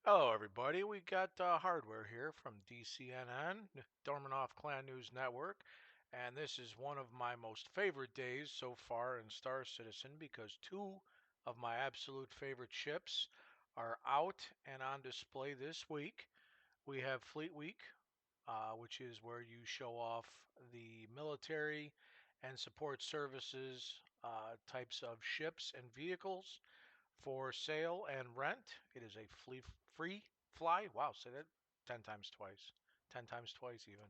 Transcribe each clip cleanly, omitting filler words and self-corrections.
Hello, everybody. We got hardware here from DCNN, Dormanoff Clan News Network, and this is one of my most favorite days so far in Star Citizen because two of my absolute favorite ships are out and on display this week. We have Fleet Week, which is where you show off the military and support services types of ships and vehicles for sale and rent. It is a free fly. Wow, say that 10 times twice. 10 times twice even.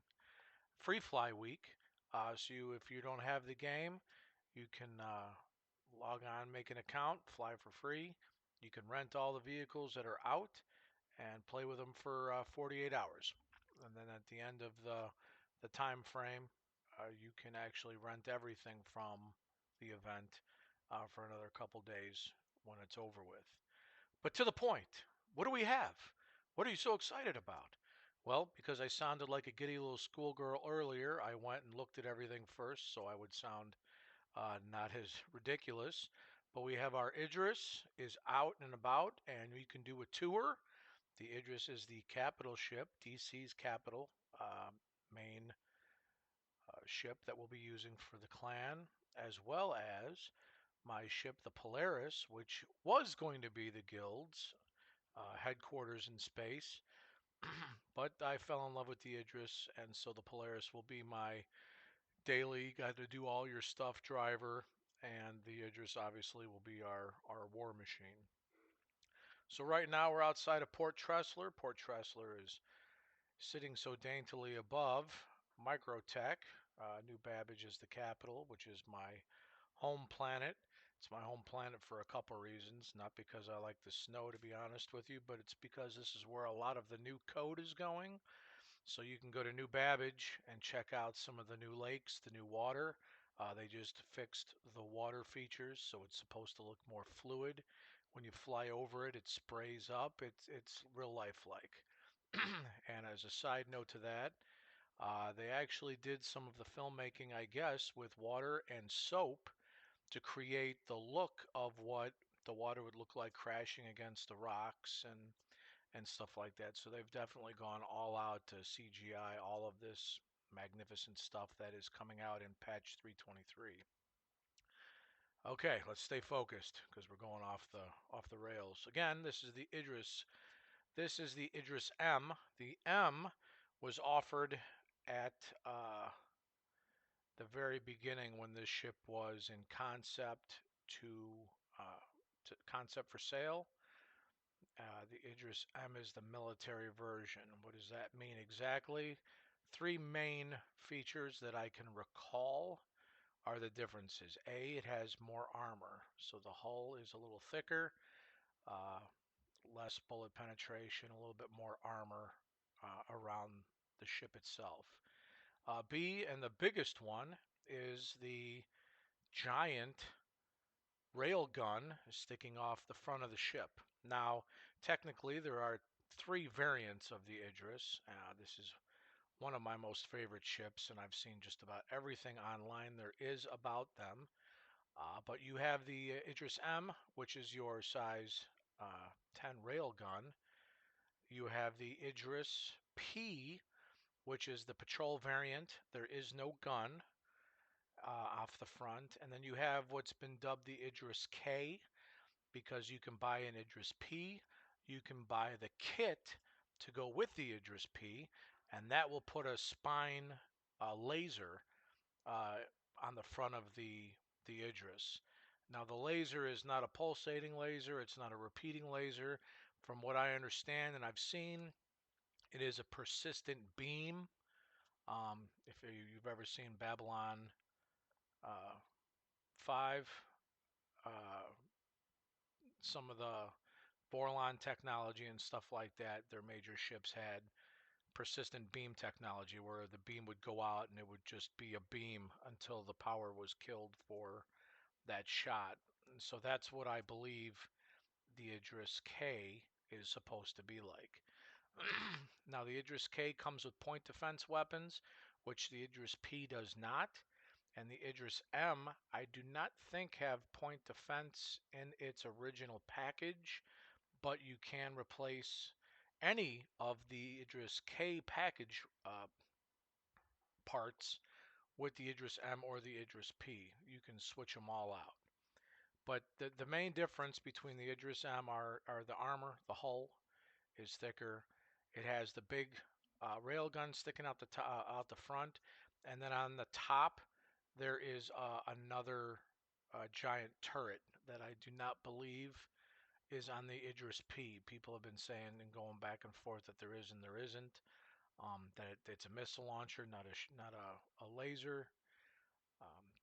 Free fly week. If you don't have the game, you can log on, make an account, fly for free. You can rent all the vehicles that are out and play with them for 48 hours. And then at the end of the time frame, you can actually rent everything from the event for another couple days when it's over with. But to the point, what do we have? What are you so excited about? Well, because I sounded like a giddy little schoolgirl earlier, I went and looked at everything first so I would sound not as ridiculous. But we have our Idris is out and about, and we can do a tour. The Idris is the capital ship, DC's capital main ship that we'll be using for the clan, as well as my ship, the Polaris, which was going to be the guild's headquarters in space. But I fell in love with the Idris, and so the Polaris will be my daily, got to do all your stuff driver, and the Idris obviously will be our war machine. So right now we're outside of Port Tressler. Port Tressler is sitting so daintily above Microtech. New Babbage is the capital, which is my home planet. It's my home planet for a couple reasons. Not because I like the snow, to be honest with you, but it's because this is where a lot of the new code is going. So you can go to New Babbage and check out some of the new lakes, the new water. They just fixed the water features, so it's supposed to look more fluid. When you fly over it, it sprays up. It's real lifelike. And as a side note to that, they actually did some of the filmmaking, I guess, with water and soap to create the look of what the water would look like crashing against the rocks and stuff like that. So they've definitely gone all out to CGI all of this magnificent stuff that is coming out in patch 323. Okay, let's stay focused because we're going off the rails. Again, this is the Idris. This is the Idris M. The M was offered at the very beginning when this ship was in concept uh, to concept for sale. The Idris M is the military version. What does that mean exactly? Three main features that I can recall are the differences. A, it has more armor, so the hull is a little thicker, uh, less bullet penetration, a little bit more armor around the ship itself. B, and the biggest one, is the giant rail gun sticking off the front of the ship. Now, technically, there are three variants of the Idris. This is one of my most favorite ships, and I've seen just about everything online there is about them. But you have the Idris M, which is your size 10 rail gun. You have the Idris P, which is the patrol variant. There is no gun off the front. And then you have what's been dubbed the Idris K, because you can buy an Idris P. You can buy the kit to go with the Idris P, and that will put a spine laser uh, on the front of the Idris. Now the laser is not a pulsating laser. It's not a repeating laser. From what I understand and I've seen, it is a persistent beam. If you've ever seen Babylon uh, 5, uh, some of the Borlon technology and stuff like that, their major ships had persistent beam technology where the beam would go out and it would just be a beam until the power was killed for that shot. And so that's what I believe the Idris K is supposed to be like. Now, the Idris K comes with point defense weapons, which the Idris P does not. And the Idris M, I do not think have point defense in its original package, but you can replace any of the IDRIS K package parts with the IDRIS M or the IDRIS P. You can switch them all out. But the main difference between the IDRIS M are the armor. The hull is thicker. It has the big rail gun sticking out out the front, and then on the top there is another giant turret that I do not believe is on the IDRIS P. People have been saying and going back and forth that there is and there isn't. That it's a missile launcher, not a laser.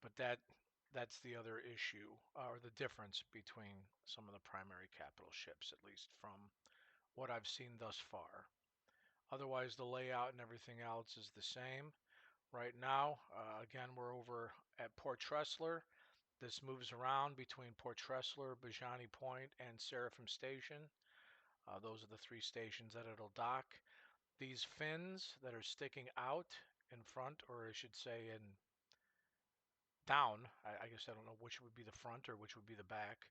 But that's the other issue, or the difference between some of the primary capital ships, at least from what I've seen thus far. Otherwise, the layout and everything else is the same. Right now, again, we're over at Port Tressler. This moves around between Port Tressler, Bajani Point, and Seraphim Station. Those are the three stations that it'll dock. These fins that are sticking out in front, or I should say in down, I guess I don't know which would be the front or which would be the back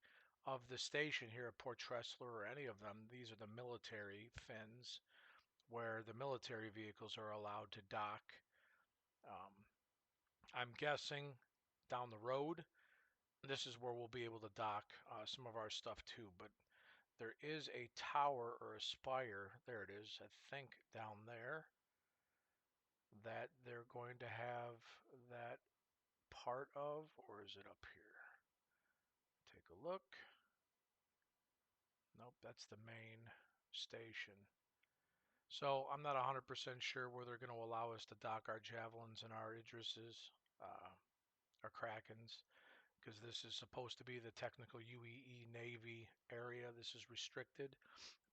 of the station here at Port Tressler or any of them. These are the military fins where the military vehicles are allowed to dock. Um, I'm guessing down the road, this is where we'll be able to dock some of our stuff too. But there is a tower or a spire, there it is, I think down there, that they're going to have that part of, or is it up here? Take a look. Nope, that's the main station. So I'm not 100% sure where they're going to allow us to dock our javelins and our Idrises, our Krakens, because this is supposed to be the technical UEE Navy area. This is restricted.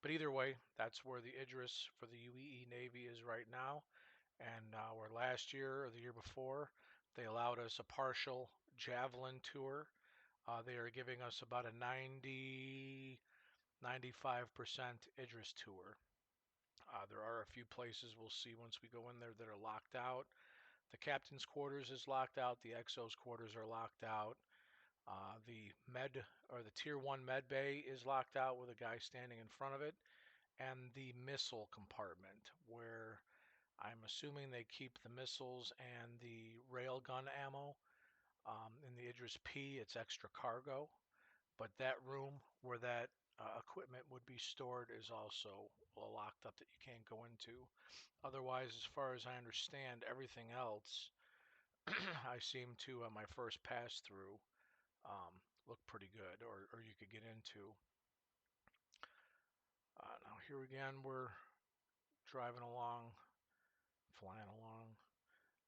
But either way, that's where the Idris for the UEE Navy is right now. And where last year or the year before, they allowed us a partial javelin tour. They are giving us about a 95% Idris tour. There are a few places we'll see once we go in there that are locked out. The captain's quarters is locked out. The XO's quarters are locked out. The med or the tier 1 med bay is locked out with a guy standing in front of it. And the missile compartment, where I'm assuming they keep the missiles and the railgun ammo. In the Idris P, it's extra cargo. But that room where that equipment would be stored is also locked up that you can't go into. Otherwise, as far as I understand, everything else I seem to, on my first pass through, look pretty good, or you could get into. Now here again, we're driving along, flying along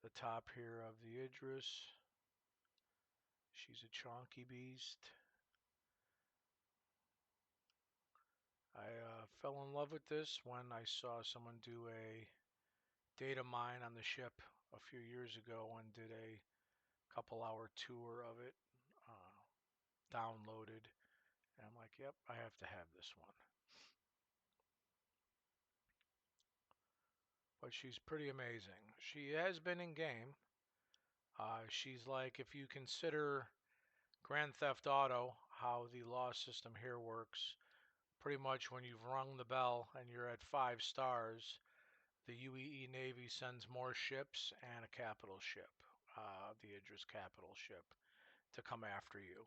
the top here of the Idris. She's a chonky beast. I fell in love with this when I saw someone do a data mine on the ship a few years ago and did a couple-hour tour of it, uh, downloaded, and I'm like, yep, I have to have this one. But she's pretty amazing. She has been in game. She's like, if you consider Grand Theft Auto, how the law system here works, pretty much when you've rung the bell and you're at 5 stars, the UEE Navy sends more ships and a capital ship, the Idris capital ship, to come after you.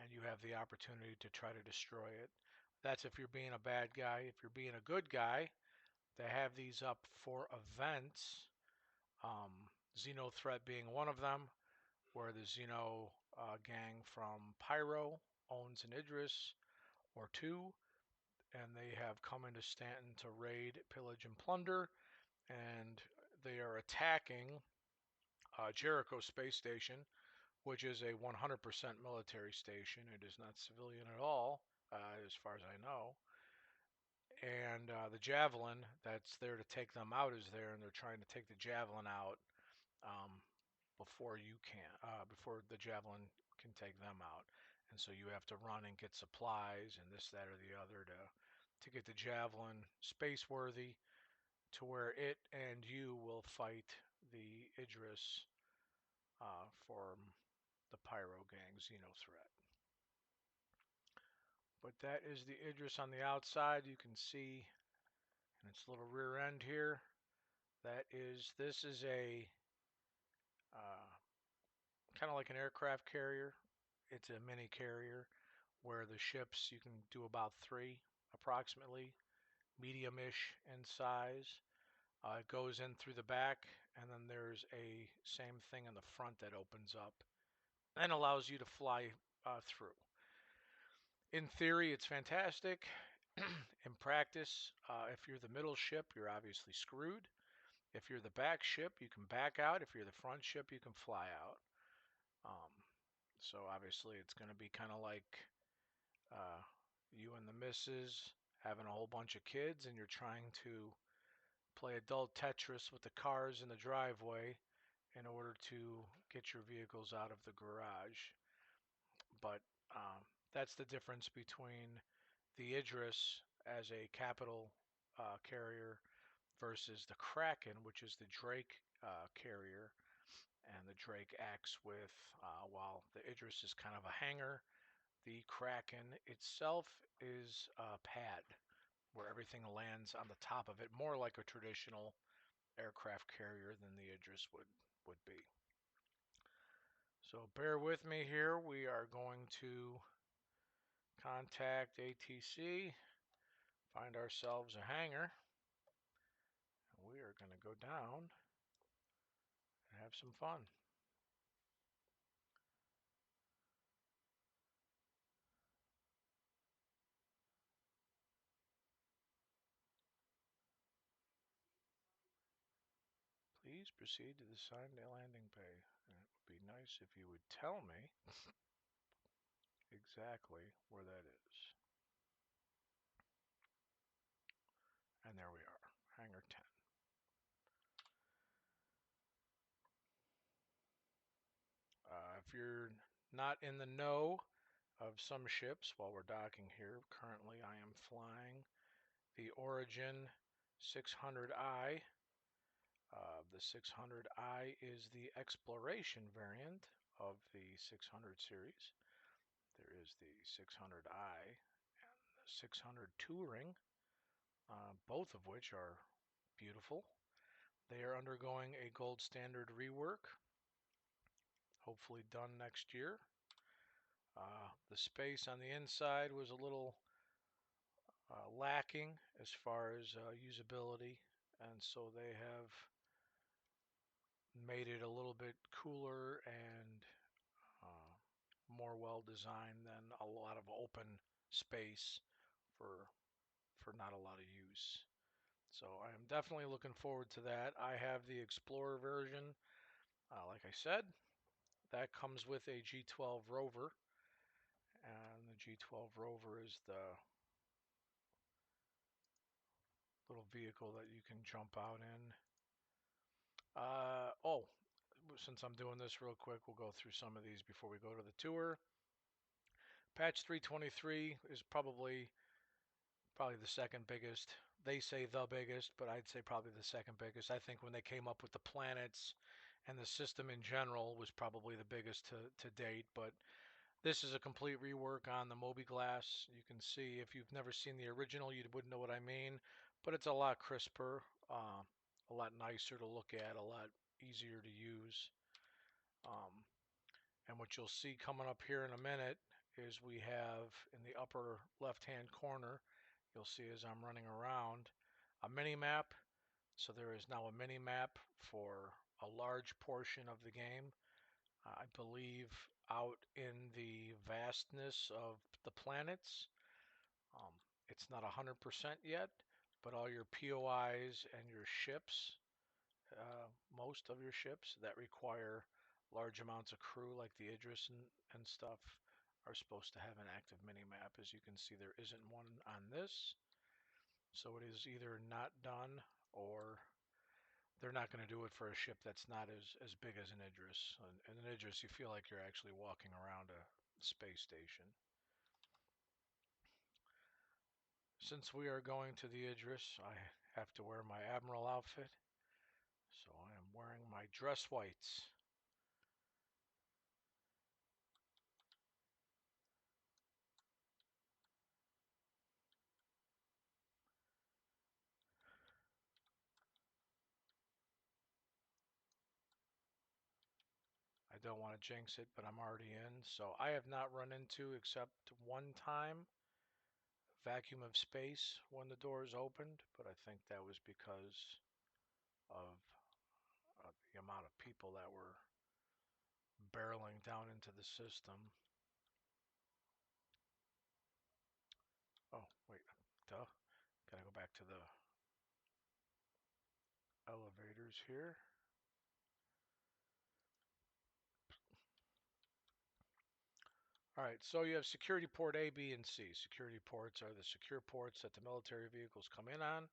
And you have the opportunity to try to destroy it. That's if you're being a bad guy. If you're being a good guy, they have these up for events. Xeno Threat being one of them, where the Xeno gang from Pyro owns an Idris or two, and they have come into Stanton to raid, pillage, and plunder, and they are attacking Jericho Space Station, which is a 100% military station. It is not civilian at all, as far as I know. And the Javelin that's there to take them out is there, and they're trying to take the Javelin out um, before the Javelin can take them out. And so you have to run and get supplies and this, that, or the other to get the Javelin space worthy to where it and you will fight the Idris for the Pyro Gang Xeno threat. But that is the Idris on the outside. You can see and its little rear end here. This is a kind of like an aircraft carrier. It's a mini carrier where the ships you can do about 3 approximately, medium-ish in size. It goes in through the back, and then there's a same thing in the front that opens up and allows you to fly through. In theory, it's fantastic. In practice, if you're the middle ship, you're obviously screwed. If you're the back ship, you can back out. If you're the front ship, you can fly out. Um, so obviously, it's going to be kind of like uh, you and the missus having a whole bunch of kids, and you're trying to play adult Tetris with the cars in the driveway in order to get your vehicles out of the garage. But that's the difference between the IDRIS as a capital carrier versus the Kraken, which is the Drake carrier. And the Drake acts with, while the IDRIS is kind of a hangar, the Kraken itself is a pad where everything lands on the top of it, more like a traditional aircraft carrier than the IDRIS would be. So bear with me here. We are going to contact ATC, find ourselves a hangar, and we are going to go down and have some fun. Please proceed to the assigned landing bay. And it would be nice if you would tell me exactly where that is. And there we are, hangar 10. If you're not in the know of some ships while we're docking here, currently I am flying the Origin 600i. The 600i is the exploration variant of the 600 series. There is the 600i and the 600 Touring, both of which are beautiful. They are undergoing a gold standard rework, hopefully done next year. The space on the inside was a little lacking as far as usability, and so they have made it a little bit cooler and uh, more well designed than a lot of open space for not a lot of use. So I am definitely looking forward to that. I have the Explorer version, like I said, that comes with a G12 Rover, and the G12 Rover is the little vehicle that you can jump out in. Oh, since I'm doing this real quick, we'll go through some of these before we go to the tour. Patch 323 is probably the second biggest. They say the biggest, but I'd say probably the second biggest. I think when they came up with the planets and the system in general was probably the biggest to date, but this is a complete rework on the mobiGlas. You can see, if you've never seen the original, you wouldn't know what I mean, but it's a lot crisper, a lot nicer to look at, a lot easier to use. And what you'll see coming up here in a minute is we have in the upper left-hand corner, you'll see as I'm running around, a mini map. So there is now a mini map for a large portion of the game. I believe out in the vastness of the planets. It's not 100% yet, but all your POIs and your ships, most of your ships that require large amounts of crew, like the IDRIS and stuff, are supposed to have an active mini-map. As you can see, there isn't one on this. So it is either not done, or they're not going to do it for a ship that's not as big as an IDRIS. And an IDRIS, you feel like you're actually walking around a space station. Since we are going to the IDRIS, I have to wear my Admiral outfit. So I am wearing my dress whites. don't want to jinx it, but I'm already in. So I have not run into, except one time, vacuum of space when the doors opened, but I think that was because of the amount of people that were barreling down into the system. Oh, wait, duh. Gotta go back to the elevators here. All right, so you have security port A, B, and C. Security ports are the secure ports that the military vehicles come in on.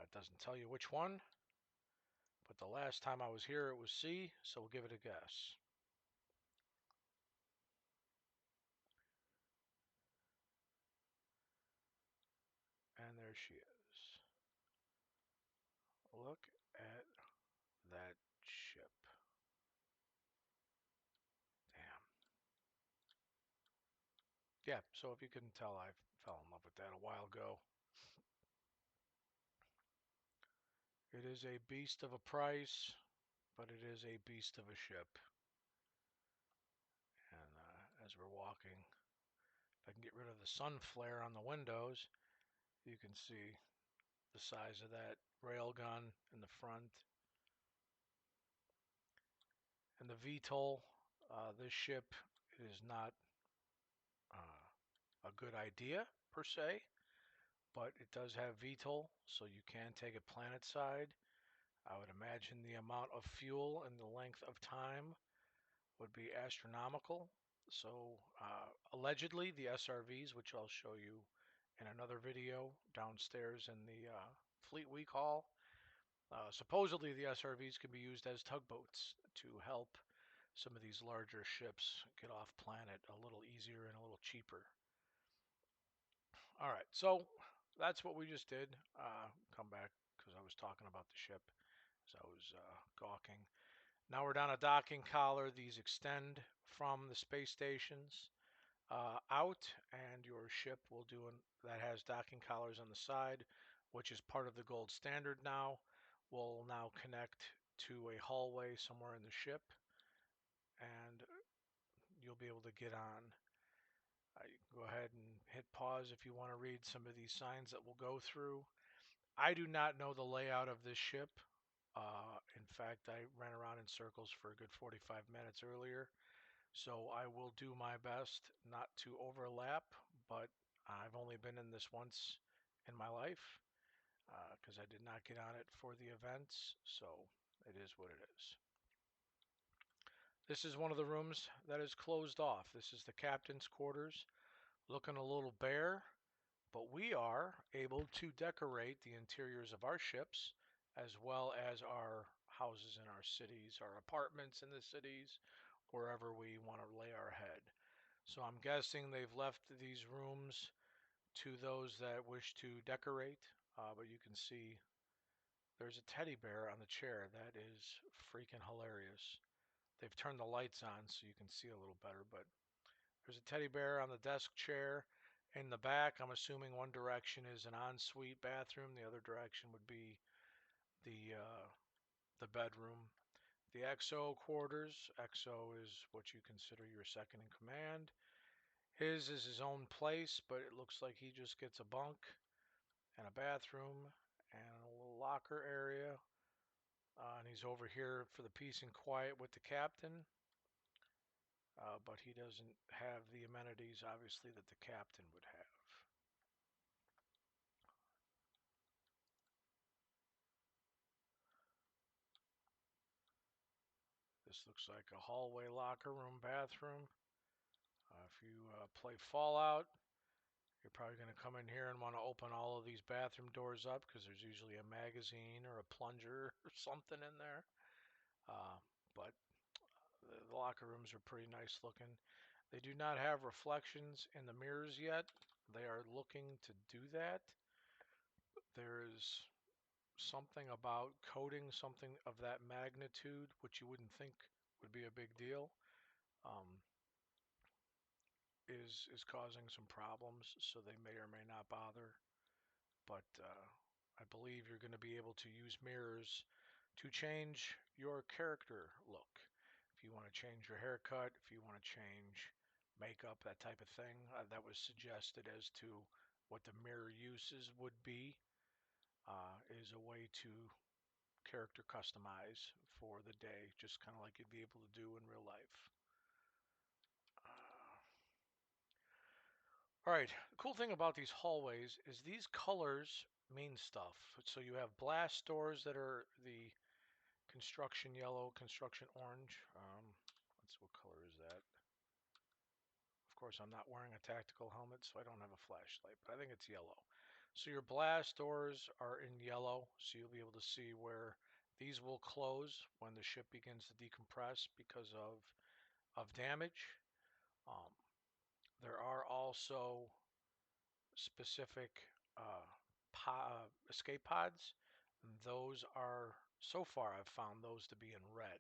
It doesn't tell you which one, but the last time I was here it was C, so we'll give it a guess. And there she is. Look at that ship. Damn. Yeah, so if you couldn't tell, I fell in love with that a while ago. It is a beast of a price, but it is a beast of a ship. And as we're walking, if I can get rid of the sun flare on the windows, you can see the size of that rail gun in the front. And the VTOL, this ship is not a good idea per se, but it does have VTOL, so you can take it planet side. I would imagine the amount of fuel and the length of time would be astronomical. So allegedly the SRVs, which I'll show you in another video downstairs in the Fleet Week Hall, supposedly the SRVs can be used as tugboats to help some of these larger ships get off planet a little easier and a little cheaper. All right, so that's what we just did. Come back because I was talking about the ship as I was gawking. Now we're down a docking collar. These extend from the space stations out, and your ship will do that has docking collars on the side, which is part of the gold standard now. Will now connect to a hallway somewhere in the ship, and you'll be able to get on. You can go ahead and hit pause if you want to read some of these signs that we'll go through. I do not know the layout of this ship. In fact, I ran around in circles for a good 45 minutes earlier. So I will do my best not to overlap, but I've only been in this once in my life because I did not get on it for the events. So it is what it is. This is one of the rooms that is closed off. This is the captain's quarters, looking a little bare. But we are able to decorate the interiors of our ships as well as our houses in our cities, our apartments in the cities, wherever we want to lay our head. So I'm guessing they've left these rooms to those that wish to decorate, but you can see there's a teddy bear on the chair. That is freaking hilarious. They've turned the lights on so you can see a little better, but there's a teddy bear on the desk chair. In the back, I'm assuming one direction is an ensuite bathroom. The other direction would be the bedroom. The XO quarters. XO is what you consider your second in command. His is his own place, but it looks like he just gets a bunk and a bathroom and a little locker area. And he's over here for the peace and quiet with the captain. But he doesn't have the amenities, obviously, that the captain would have. This looks like a hallway locker room bathroom. If you play Fallout, you're probably going to come in here and want to open all of these bathroom doors up because there's usually a magazine or a plunger or something in there. But the locker rooms are pretty nice looking. They do not have reflections in the mirrors yet. They are looking to do that. There is something about coating something of that magnitude, which you wouldn't think would be a big deal, um, is causing some problems. So they may or may not bother. But I believe you're going to be able to use mirrors to change your character look. if you want to change your haircut, if you want to change makeup, that type of thing. That was suggested as to what the mirror uses would be, is a way to character customize for the day, just kind of like you'd be able to do in real life. All right, the cool thing about these hallways is these colors mean stuff. So you have blast doors that are the construction yellow, construction orange. What color is that? Of course, I'm not wearing a tactical helmet, so I don't have a flashlight, but I think it's yellow. So your blast doors are in yellow, so you'll be able to see where these will close when the ship begins to decompress because of damage. Um, there are also specific escape pods. Those are, so far, I've found those to be in red.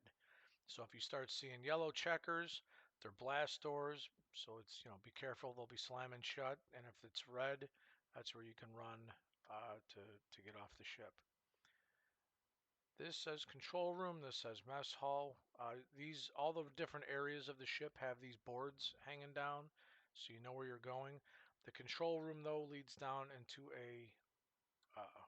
So if you start seeing yellow checkers, they're blast doors. So it's, be careful, they'll be slamming shut. And if it's red, that's where you can run to get off the ship. This says control room. This says mess hall. All the different areas of the ship have these boards hanging down, so you know where you're going. The control room, though, leads down into uh,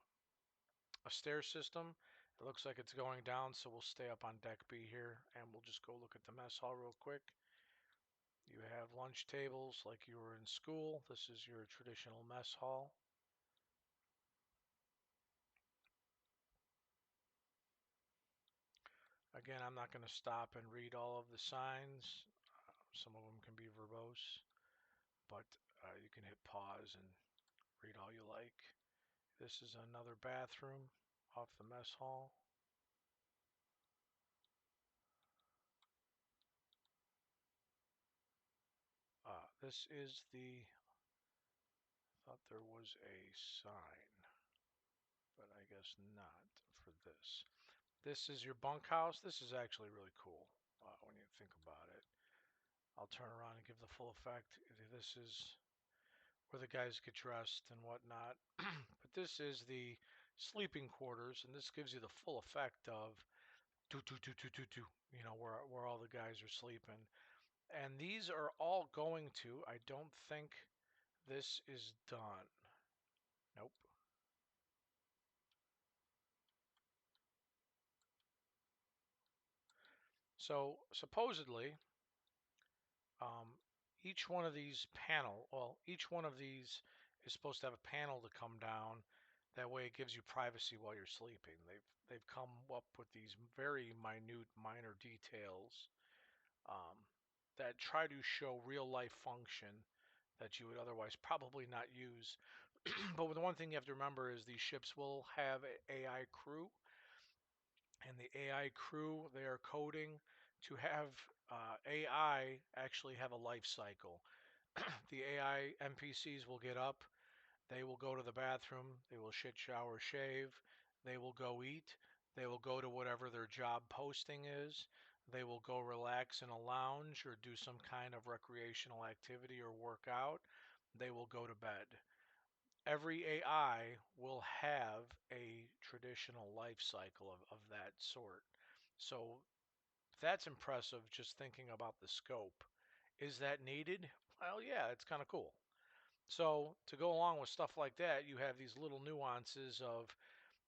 a stair system. It looks like it's going down, so we'll stay up on deck B here, and we'll just go look at the mess hall real quick. You have lunch tables like you were in school. This is your traditional mess hall. Again, I'm not going to stop and read all of the signs. Some of them can be verbose, but you can hit pause and read all you like. This is another bathroom off the mess hall. This is I thought there was a sign, but I guess not for this. This is your bunkhouse. This is actually really cool when you think about it. I'll turn around and give the full effect. This is where the guys get dressed and whatnot. But this is the sleeping quarters, and this gives you the full effect of where all the guys are sleeping. And these are all going to, I don't think this is done. Nope. So supposedly, um, each one of these each one of these is supposed to have a panel to come down. That way, it gives you privacy while you're sleeping. They've come up with these very minute, minor details um, that try to show real life function that you would otherwise probably not use. But the one thing you have to remember is these ships will have an AI crew, and the AI crew, they are coding to have AI actually have a life cycle. The AI NPCs will get up, they will go to the bathroom, they will shit, shower, shave, they will go eat, they will go to whatever their job posting is, they will go relax in a lounge or do some kind of recreational activity or workout, they will go to bed. Every AI will have a traditional life cycle of that sort. So that's impressive just thinking about the scope. Is that needed? Well, yeah, it's kind of cool. So to go along with stuff like that, you have these little nuances of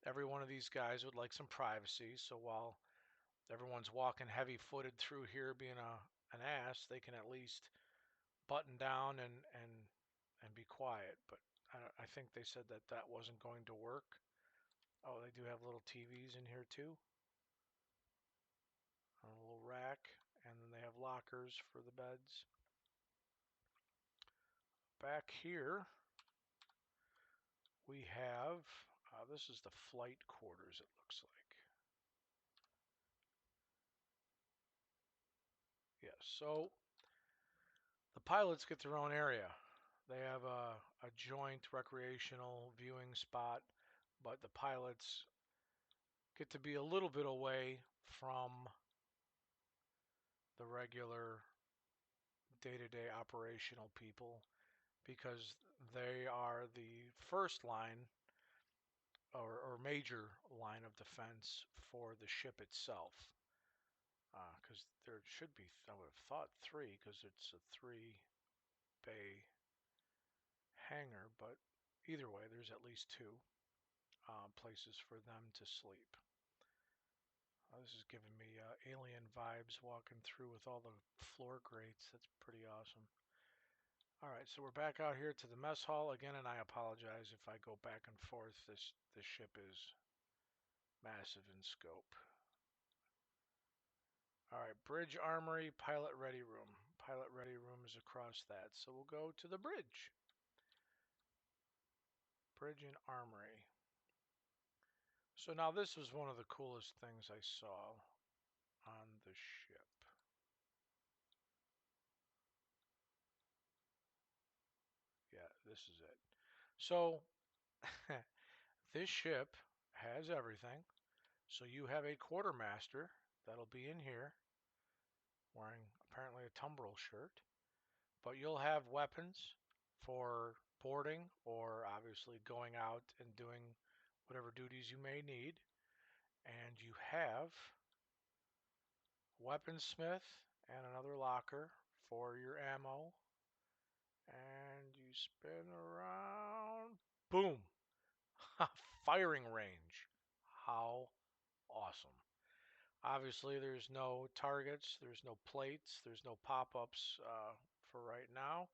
every one of these guys would like some privacy. So while everyone's walking heavy-footed through here being an ass, they can at least button down and be quiet. But I think they said that that wasn't going to work. Oh, they do have little TVs in here too, on a little rack, and then they have lockers for the beds. Back here, we have, this is the flight quarters, it looks like. Yes, so the pilots get their own area. They have a joint recreational viewing spot, but the pilots get to be a little bit away from the regular day-to-day operational people because they are the first line or major line of defense for the ship itself. because there should be, I would have thought 3 because it's a 3-bay hangar, but either way, there's at least 2 places for them to sleep. This is giving me alien vibes walking through with all the floor grates. That's pretty awesome. All right, so we're back out here to the mess hall again, and I apologize if I go back and forth. This ship is massive in scope. All right, bridge armory, pilot ready room. Pilot ready room is across that, so we'll go to the bridge. Bridge and armory. So now this was one of the coolest things I saw on the ship. Yeah, this is it. So this ship has everything. So you have a quartermaster that'll be in here wearing apparently a tumbril shirt, but you'll have weapons for boarding or obviously going out and doing whatever duties you may need. And you have weaponsmith and another locker for your ammo. And you spin around, boom, firing range. How awesome. Obviously, there's no targets, there's no plates, there's no pop-ups for right now.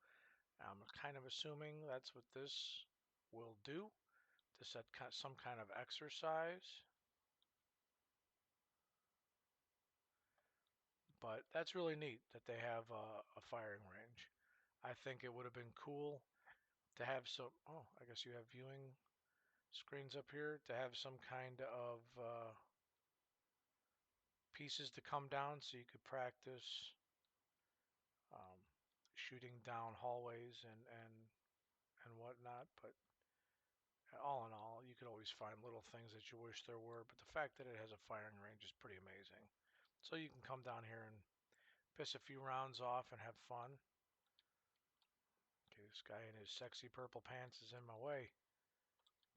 I'm kind of assuming that's what this will do to set some kind of exercise. But that's really neat that they have a firing range. I think it would have been cool to have some, oh, I guess you have viewing screens up here, to have some kind of pieces to come down so you could practice um, shooting down hallways and whatnot. But all in all, you could always find little things that you wish there were. But the fact that it has a firing range is pretty amazing. So you can come down here and piss a few rounds off and have fun. Okay, this guy in his sexy purple pants is in my way.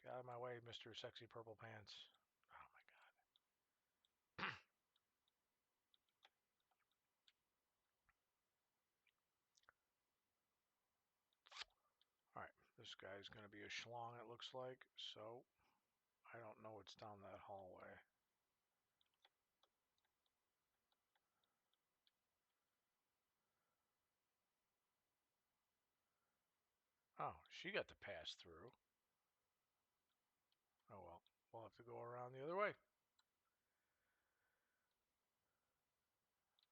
Get out of my way, Mr. Sexy Purple Pants. Oh my God. Alright, this guy's going to be a schlong, it looks like, so I don't know what's down that hallway. Oh, she got to pass through. Oh well, we'll have to go around the other way.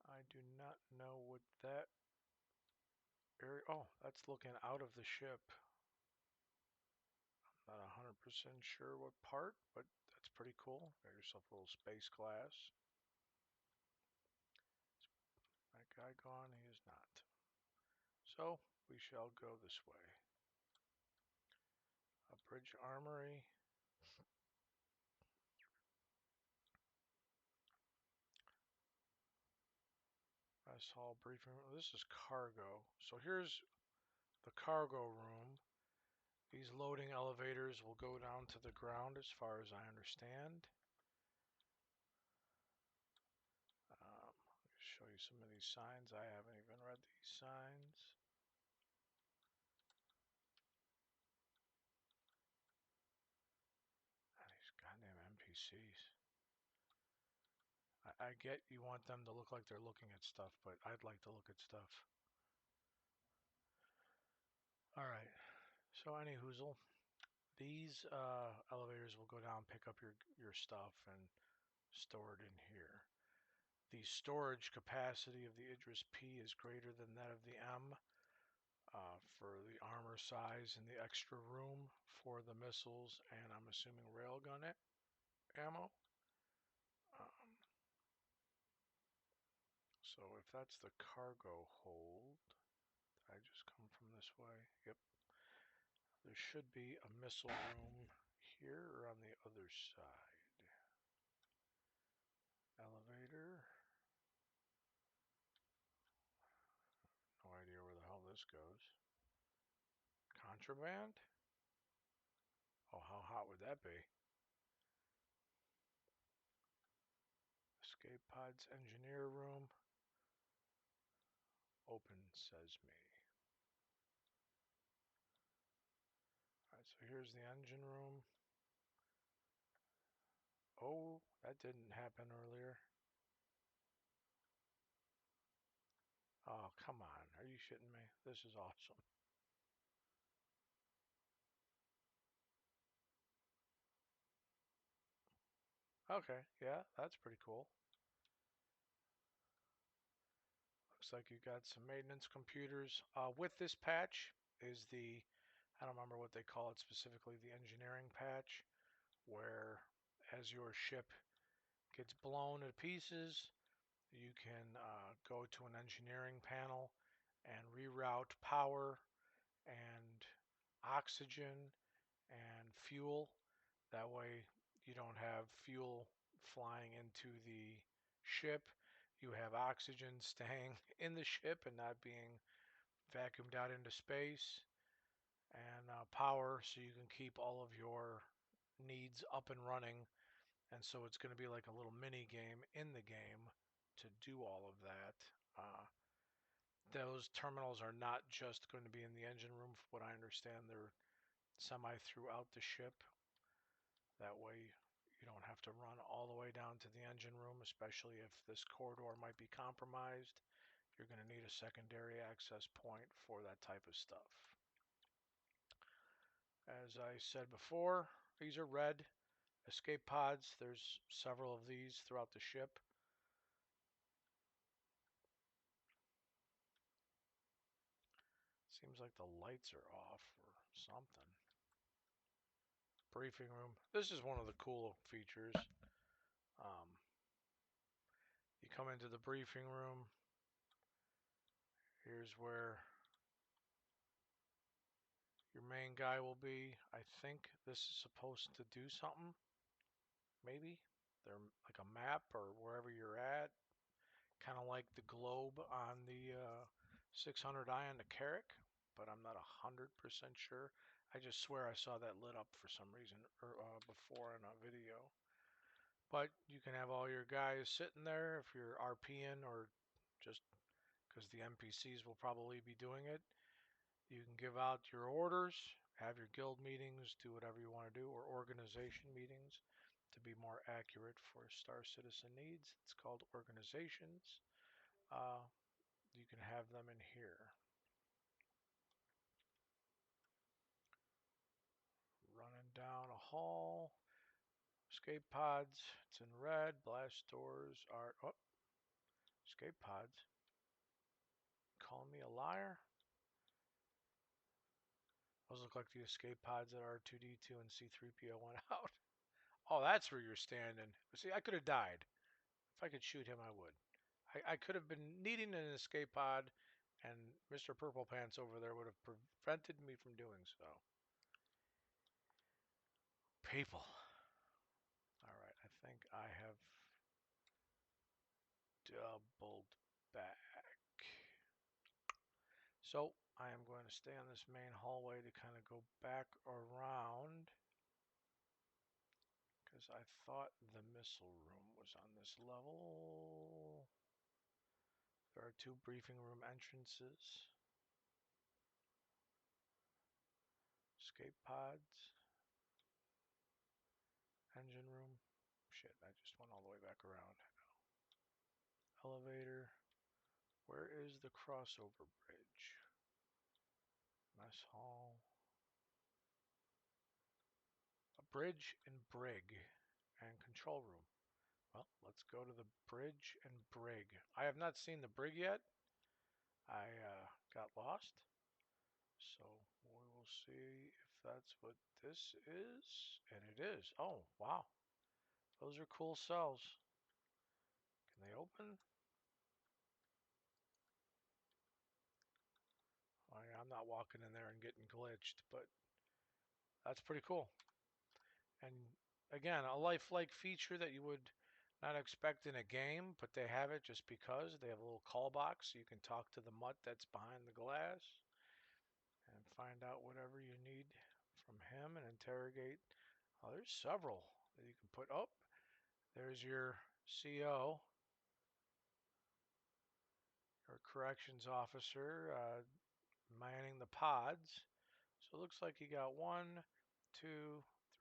I do not know what that area... Oh, that's looking out of the ship. I'm not 100% sure what part, but that's pretty cool. Got yourself a little space glass. That guy gone? He is not. So, we shall go this way. A bridge armory. Mess hall briefing room. This is cargo. So here's the cargo room. These loading elevators will go down to the ground as far as I understand. I'll show you some of these signs. I haven't even read these signs. And these goddamn NPCs. I get you want them to look like they're looking at stuff, but I'd like to look at stuff. Alright, so any hoozle. These elevators will go down, pick up your stuff, and store it in here. The storage capacity of the IDRIS P is greater than that of the M for the armor size and the extra room for the missiles, and I'm assuming railgun ammo. Um, so if that's the cargo hold, did I just come from this way? Yep. There should be a missile room here or on the other side. Elevator. No idea where the hell this goes. Contraband? Oh, how hot would that be? This Escape pods engineer room. Open says me. Alright, so here's the engine room. Oh, that didn't happen earlier. Oh, come on. Are you shitting me? This is awesome. Okay, yeah, that's pretty cool. Looks like you got some maintenance computers. With this patch is the, I don't remember what they call it specifically, the engineering patch, where as your ship gets blown to pieces, you can go to an engineering panel and reroute power and oxygen and fuel. That way you don't have fuel flying into the ship. You have oxygen staying in the ship and not being vacuumed out into space, and power so you can keep all of your needs up and running. And so it's going to be like a little mini game in the game to do all of that. Those terminals are not just going to be in the engine room. From what I understand, they're semi throughout the ship. That way you don't have to run all the way down to the engine room, especially if this corridor might be compromised. You're going to need a secondary access point for that type of stuff. As I said before, these are red escape pods. There's several of these throughout the ship. Seems like the lights are off or something. Briefing room. This is one of the cool features. You come into the briefing room. Here's where your main guy will be. I think this is supposed to do something. Maybe. They're like a map or wherever you're at. Kind of like the globe on the 600i on the Carrack, but I'm not 100% sure. I just swear I saw that lit up for some reason before in a video. But you can have all your guys sitting there if you're RPing or just because the NPCs will probably be doing it. You can give out your orders, have your guild meetings, do whatever you want to do, or organization meetings to be more accurate for Star Citizen needs. It's called organizations. You can have them in here. Running down a hall. Escape pods. It's in red. Blast doors are... Oh, escape pods. Calling me a liar? Those look like the escape pods that R2-D2 and C-3PO went out. Oh, that's where you're standing. See, I could have died. If I could shoot him, I would. I could have been needing an escape pod, and Mr. Purple Pants over there would have prevented me from doing so. People. Alright, I think I have doubled back. So I am going to stay on this main hallway to kind of go back around, because I thought the missile room was on this level. There are two briefing room entrances. Escape pods. Engine room. Shit, I just went all the way back around. Elevator. Where is the crossover bridge? Mess hall. A bridge and brig. And control room. Well, let's go to the bridge and brig. I have not seen the brig yet. I got lost. So we will see if that's what this is. And it is. Oh, wow. Those are cool cells. Can they open? Oh, yeah, I'm not walking in there and getting glitched, but that's pretty cool. And again, a lifelike feature that you would not expect in a game, but they have it just because. They have a little call box so you can talk to the mutt that's behind the glass and find out whatever you need from him and interrogate. Oh, there's several that you can put. Oh, there's your CO. or corrections officer manning the pods. So it looks like you got 1, 2,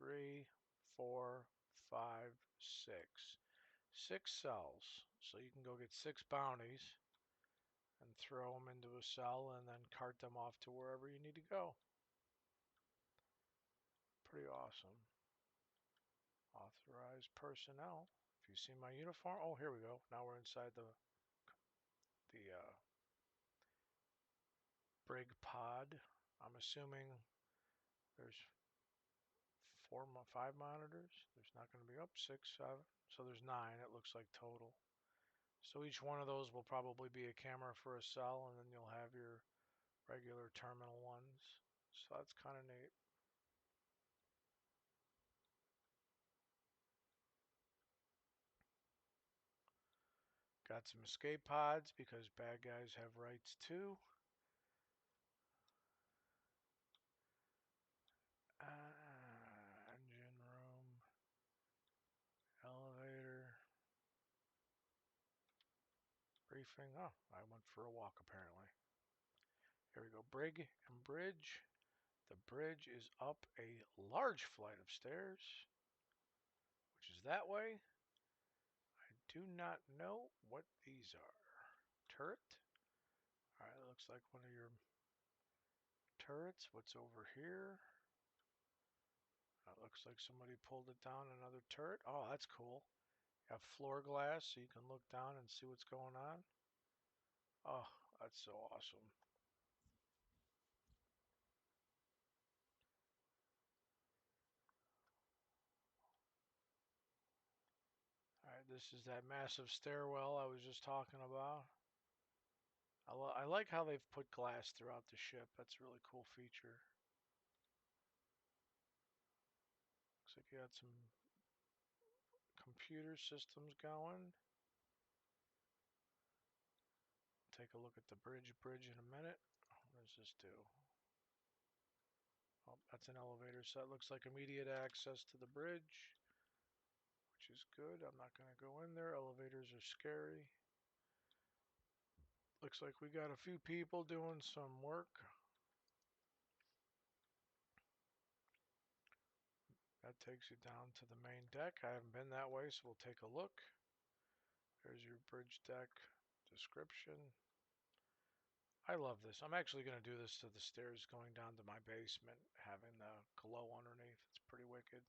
3, 4, 5, 6. 6 cells. So you can go get 6 bounties and throw them into a cell and then cart them off to wherever you need to go. Pretty awesome. Authorized personnel. If you see my uniform, oh, here we go. Now we're inside the brig pod. I'm assuming there's 5 monitors. There's not going to be up 6, 7. So there's 9. It looks like total. So each one of those will probably be a camera for a cell, and then you'll have your regular terminal ones. So that's kind of neat. Got some escape pods because bad guys have rights too. Engine room, elevator, briefing. Oh, I went for a walk apparently. Here we go. Brig and bridge. The bridge is up a large flight of stairs, which is that way. I do not know what these are. Turret. All right, it looks like one of your turrets. What's over here? It looks like somebody pulled it down another turret. Oh, that's cool. You have floor glass so you can look down and see what's going on. Oh, that's so awesome. All right, this is that massive stairwell I was just talking about. I like how they've put glass throughout the ship. That's a really cool feature. Looks like you got some computer systems going. Take a look at the bridge in a minute. What does this do? Oh, that's an elevator, so that looks like immediate access to the bridge, which is good. I'm not going to go in there. Elevators are scary. Looks like we got a few people doing some work. That takes you down to the main deck. I haven't been that way, so we'll take a look. There's your bridge deck description. I love this. I'm actually going to do this to the stairs going down to my basement, having the glow underneath. It's pretty wicked.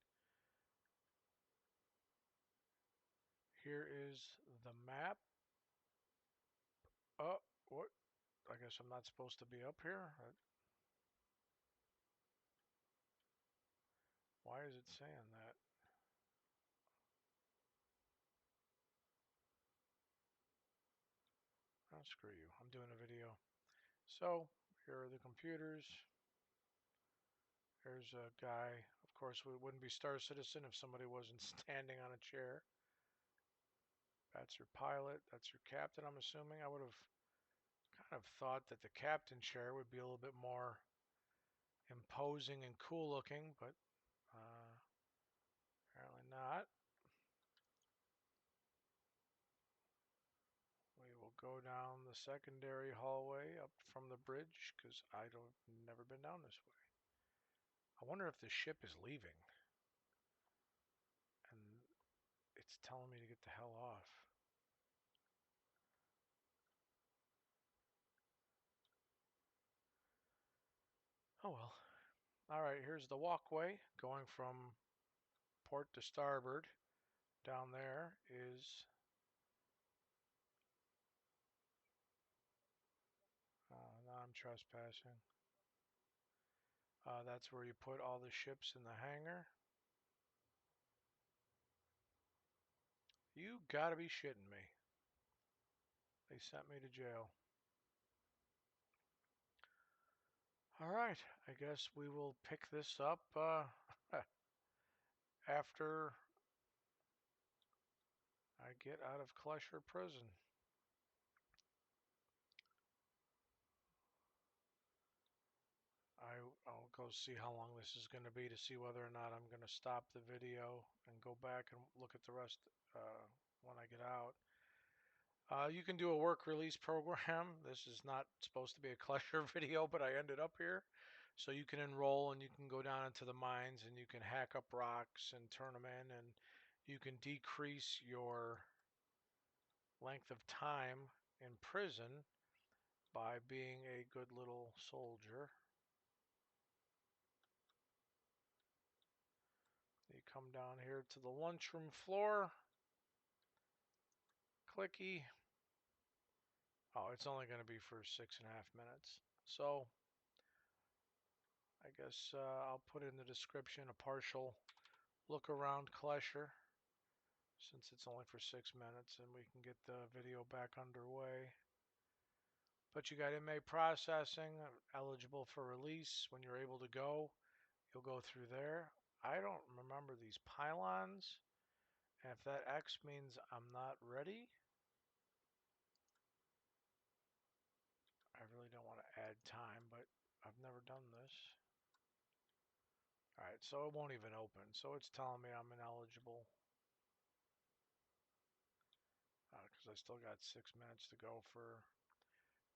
Here is the map. Oh, what? I guess I'm not supposed to be up here. Why is it saying that? Oh, screw you. I'm doing a video. So, here are the computers. There's a guy. Of course, we wouldn't be Star Citizen if somebody wasn't standing on a chair. That's your pilot. That's your captain, I'm assuming. I would have kind of thought that the captain chair would be a little bit more imposing and cool looking, but apparently not. We will go down the secondary hallway up from the bridge because I've never been down this way. I wonder if the ship is leaving and it's telling me to get the hell off. Oh well. Alright, here's the walkway going from port to starboard. Down there is now I'm trespassing. That's where you put all the ships in the hangar. You gotta be shitting me. They sent me to jail. Alright, I guess we will pick this up after I get out of Klesher prison. I'll go see how long this is going to be to see whether or not I'm going to stop the video and go back and look at the rest when I get out. You can do a work release program. This is not supposed to be a Klesher video, but I ended up here. So you can enroll and you can go down into the mines and you can hack up rocks and turn them in, and you can decrease your length of time in prison by being a good little soldier. You come down here to the lunchroom floor. Clicky. Oh, it's only going to be for 6.5 minutes. So I guess I'll put in the description a partial look around Klesher, since it's only for 6 minutes, and we can get the video back underway. But you got inmate processing, eligible for release. When you're able to go, you'll go through there. I don't remember these pylons, and if that X means I'm not ready, I really don't want to add time, but I've never done this. Alright, so it won't even open. So it's telling me I'm ineligible. Because I still got 6 minutes to go for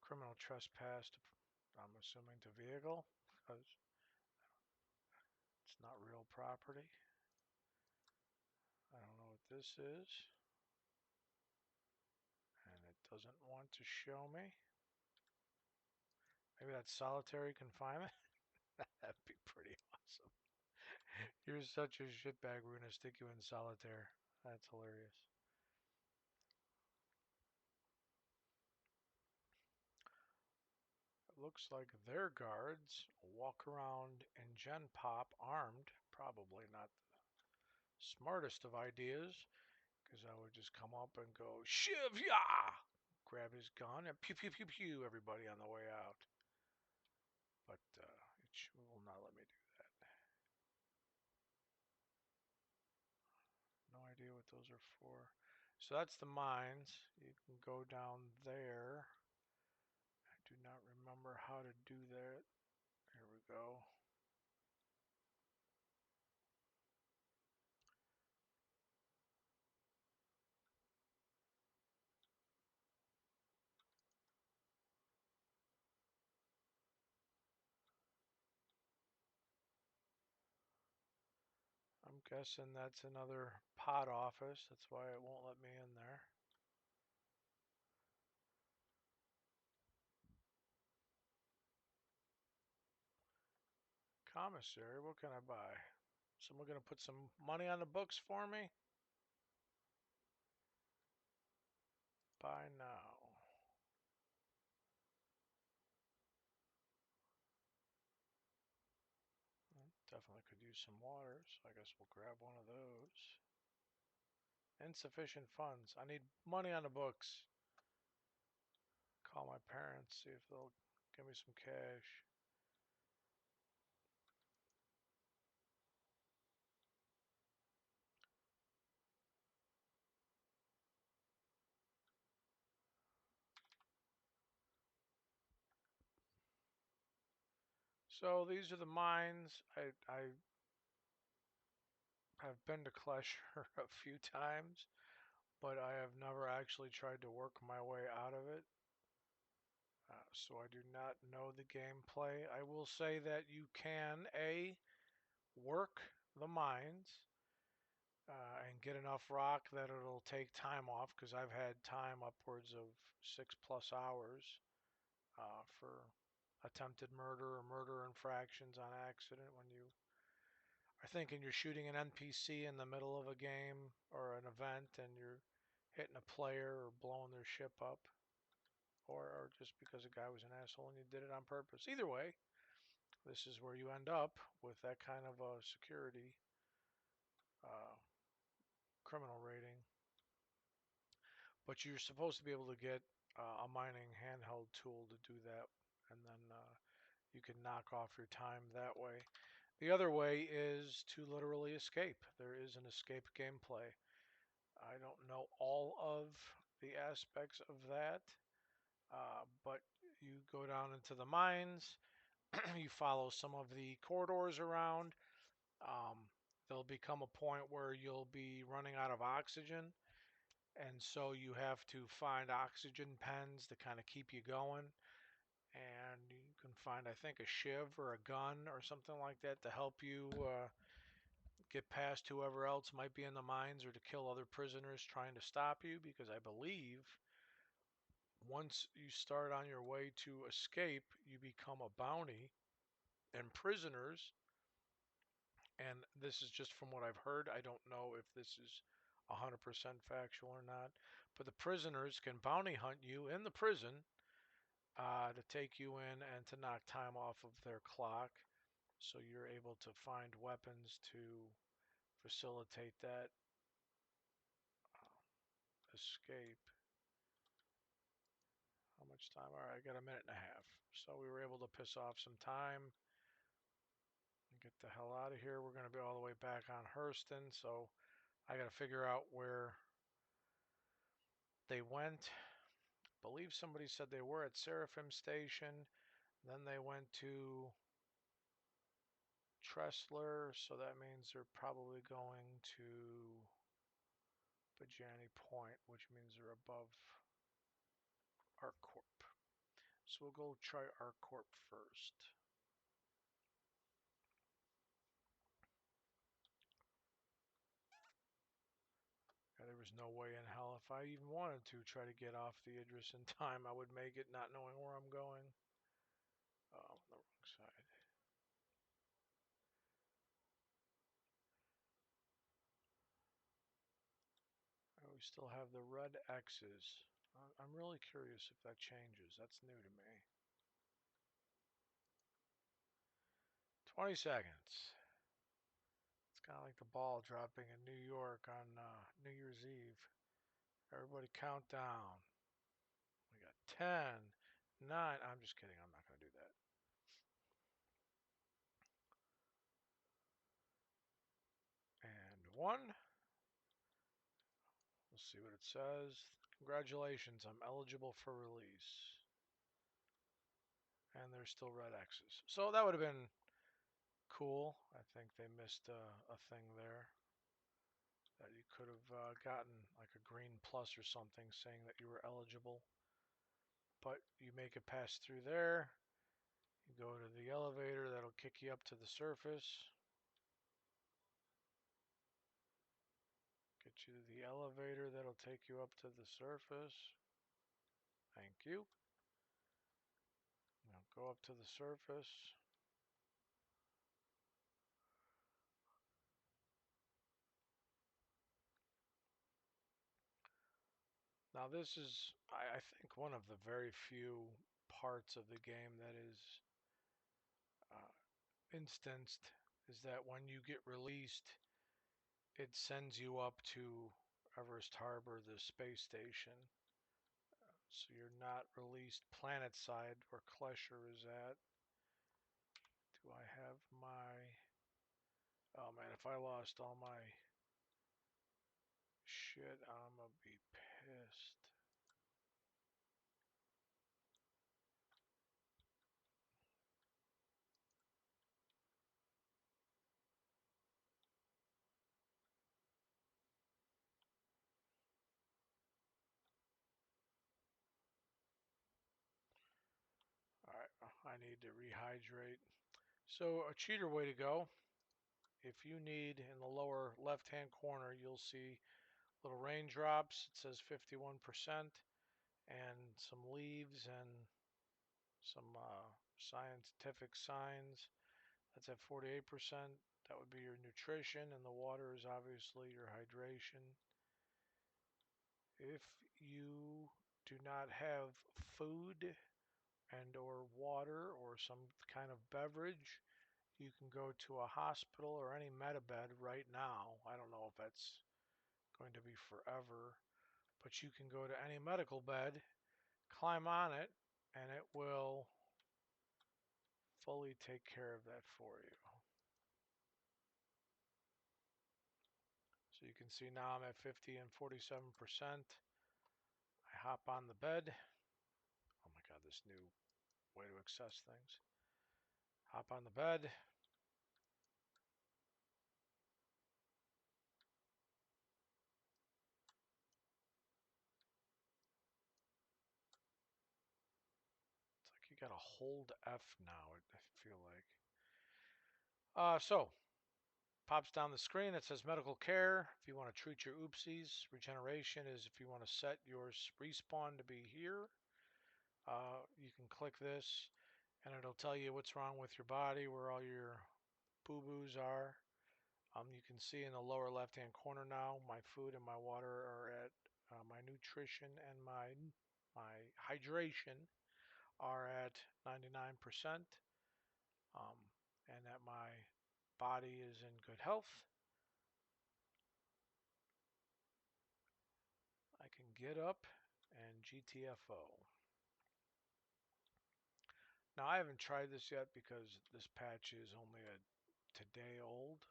criminal trespass, I'm assuming, to vehicle. Because it's not real property. I don't know what this is. And it doesn't want to show me. Maybe that's solitary confinement? That'd be pretty awesome. You're such a shitbag, we're going to stick you in solitaire. That's hilarious. It looks like their guards walk around in Gen Pop armed. Probably not the smartest of ideas, because I would just come up and go, Shiv ya! Grab his gun and pew pew pew pew everybody on the way out. But it will not let me do that. No idea what those are for. So that's the mines. You can go down there. I do not remember how to do that. Here we go. I'm guessing that's another pod office. That's why it won't let me in there. Commissary, what can I buy? Someone gonna put some money on the books for me? Buy now. Definitely could use some water, so I guess we'll grab one of those. Insufficient funds. I need money on the books. Call my parents, see if they'll give me some cash. So these are the mines. I have been to Klesher a few times, but I have never actually tried to work my way out of it. So I do not know the gameplay. I will say that you can, A, work the mines and get enough rock that it'll take time off, because I've had time upwards of 6+ hours for attempted murder or murder infractions on accident, when you are thinking you're shooting an NPC in the middle of a game or an event and you're hitting a player or blowing their ship up, or just because a guy was an asshole and you did it on purpose. Either way, this is where you end up with that kind of a security uh, criminal rating. But you're supposed to be able to get a mining handheld tool to do that, and then you can knock off your time that way. The other way is to literally escape. There is an escape gameplay. I don't know all of the aspects of that, but you go down into the mines, you follow some of the corridors around. Um, there'll become a point where you'll be running out of oxygen, And so you have to find oxygen pens to kind of keep you going. And you can find, I think, a shiv or a gun or something like that to help you get past whoever else might be in the mines, or to kill other prisoners trying to stop you, because I believe once you start on your way to escape, you become a bounty, and prisoners, and this is just from what I've heard, I don't know if this is 100% factual or not, but the prisoners can bounty hunt you in the prison to take you in and to knock time off of their clock, so you're able to find weapons to facilitate that uh, escape. How much time? All right, I got a minute and a half. So we were able to piss off some time and get the hell out of here. We're going to be all the way back on Hurston, so I got to figure out where they went. I believe somebody said they were at Seraphim Station. Then they went to Tressler, so that means they're probably going to Bajani Point, which means they're above ArcCorp. So we'll go try ArcCorp first. Yeah, there was no way in hell, if I even wanted to try to get off the IDRIS in time, I would make it not knowing where I'm going. Oh, on the wrong side. Oh, we still have the red X's. I'm really curious if that changes. That's new to me. 20 seconds. It's kind of like the ball dropping in New York on New Year's Eve. Everybody count down. We got 10, 9. I'm just kidding. I'm not going to do that. And 1. We'll see what it says. Congratulations, I'm eligible for release. And there's still red X's. So that would have been cool. I think they missed a thing there. That you could have gotten like a green plus or something saying that you were eligible. But you make it pass through there. You go to the elevator, that'll kick you up to the surface. Get you to the elevator, that'll take you up to the surface. Thank you. Now go up to the surface. Now this is, I think, one of the very few parts of the game that is uh, instanced, is that when you get released, it sends you up to Everest Harbor, the space station. So you're not released planet side where Klesher is at. Do I have my... Oh man, if I lost all my shit, I'm gonna be pissed. Alright, I need to rehydrate. So a cheater way to go, if you need, in the lower left hand corner, you'll see little raindrops. It says 51%, and some leaves and some scientific signs. That's at 48%. That would be your nutrition, and the water is obviously your hydration. If you do not have food and or water or some kind of beverage, you can go to a hospital or any medibed right now. I don't know if that's going to be forever, but you can go to any medical bed, climb on it, and it will fully take care of that for you. So you can see now I'm at 50 and 47%. I hop on the bed. Oh my God, this new way to access things. Hop on the bed. hold F now, I feel like. So, pops down the screen. It says medical care. If you want to treat your oopsies, regeneration is if you want to set your respawn to be here. You can click this and it'll tell you what's wrong with your body, where all your boo-boos are. You can see in the lower left-hand corner now, my food and my water are at my nutrition and my hydration are at 99%, and that my body is in good health. I can get up and GTFO. Now I haven't tried this yet because this patch is only a today old.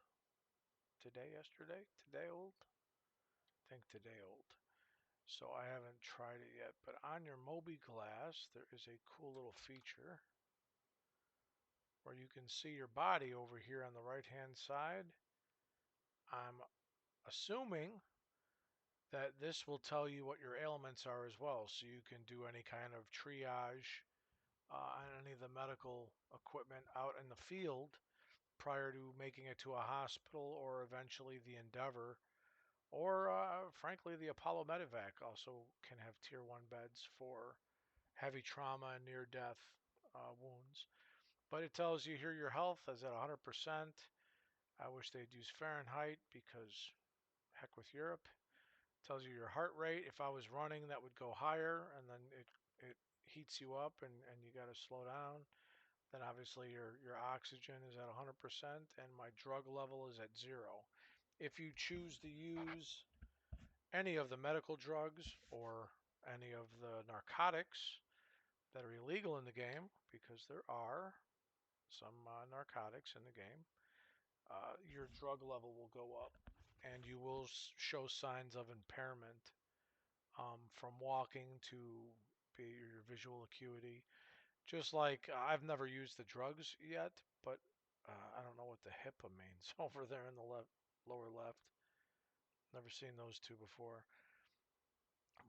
Today old? I think today old. So I haven't tried it yet, but on your Moby Glass, there is a cool little feature where you can see your body over here on the right-hand side. I'm assuming that this will tell you what your ailments are as well, so you can do any kind of triage on any of the medical equipment out in the field prior to making it to a hospital or eventually the Endeavor. Or, frankly, the Apollo Medevac also can have Tier 1 beds for heavy trauma and near-death wounds. But it tells you here your health is at 100%. I wish they'd use Fahrenheit because heck with Europe. It tells you your heart rate. If I was running, that would go higher, and then it heats you up, and you got to slow down. Then obviously your oxygen is at 100%, and my drug level is at 0. If you choose to use any of the medical drugs or any of the narcotics that are illegal in the game, because there are some narcotics in the game, your drug level will go up and you will show signs of impairment, from walking to be your visual acuity. Just like I've never used the drugs yet, but I don't know what the HIPAA means over there in the lower left. Never seen those two before.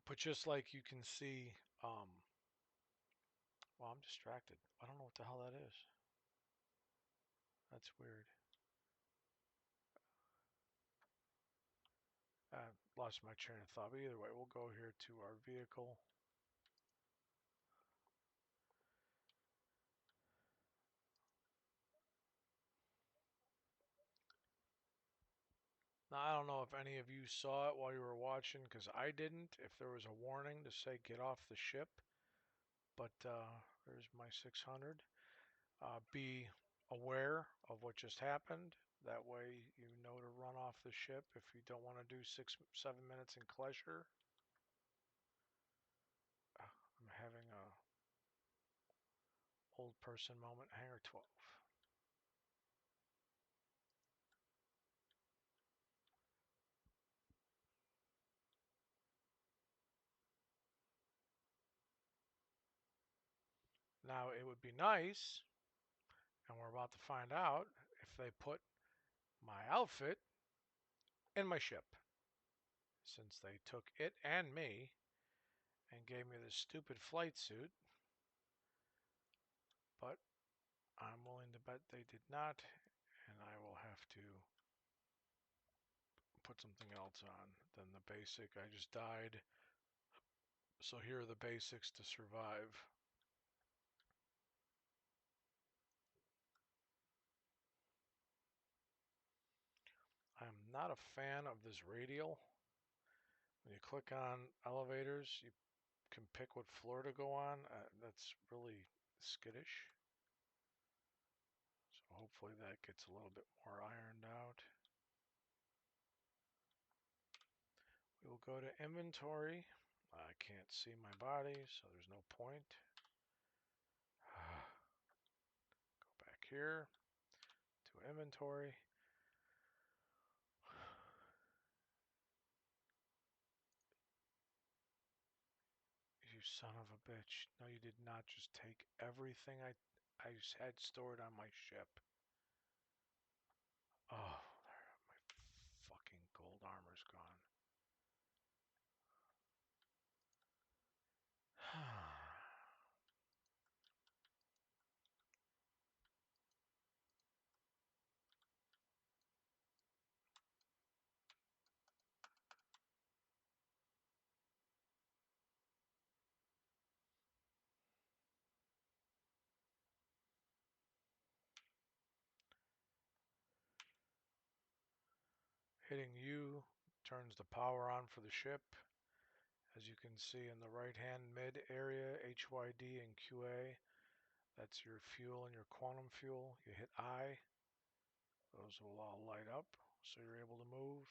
But just like you can see, well, I'm distracted. I don't know what the hell that is. That's weird. I lost my train of thought, but either way, we'll go here to our vehicle. Now, I don't know if any of you saw it while you were watching, because I didn't, if there was a warning to say get off the ship, but there's my 600. Be aware of what just happened. That way you know to run off the ship if you don't want to do 7 minutes in Klesher. I'm having a old person moment, Hangar 12. Now it would be nice, and we're about to find out, if they put my outfit in my ship, since they took it and me and gave me this stupid flight suit. But I'm willing to bet they did not, and I will have to put something else on than the basic. I just died, so here are the basics to survive. I'm not a fan of this radial. When you click on elevators, you can pick what floor to go on. That's really skittish. So hopefully that gets a little bit more ironed out. We will go to inventory. I can't see my body, so there's no point. Go back here to inventory. You son of a bitch. No, you did not just take everything I had stored on my ship. Oh, my fucking gold armor's gone. Hitting U turns the power on for the ship. As you can see in the right hand mid area, HYD and QA, that's your fuel and your quantum fuel. You hit I, those will all light up so you're able to move.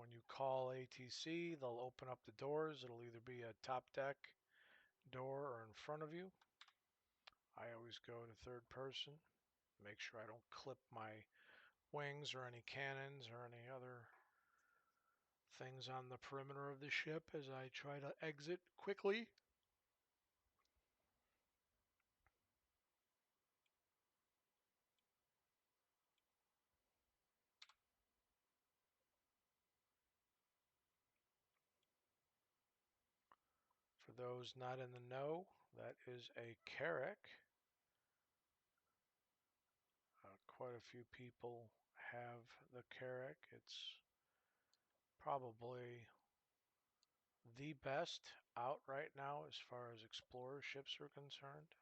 When you call ATC, they'll open up the doors. It'll either be a top deck door or in front of you. I always go to third person, make sure I don't clip my wings or any cannons or any other things on the perimeter of the ship as I try to exit quickly. For those not in the know, that is a Carrack. Quite a few people have the Carrack. It's probably the best out right now as far as explorer ships are concerned.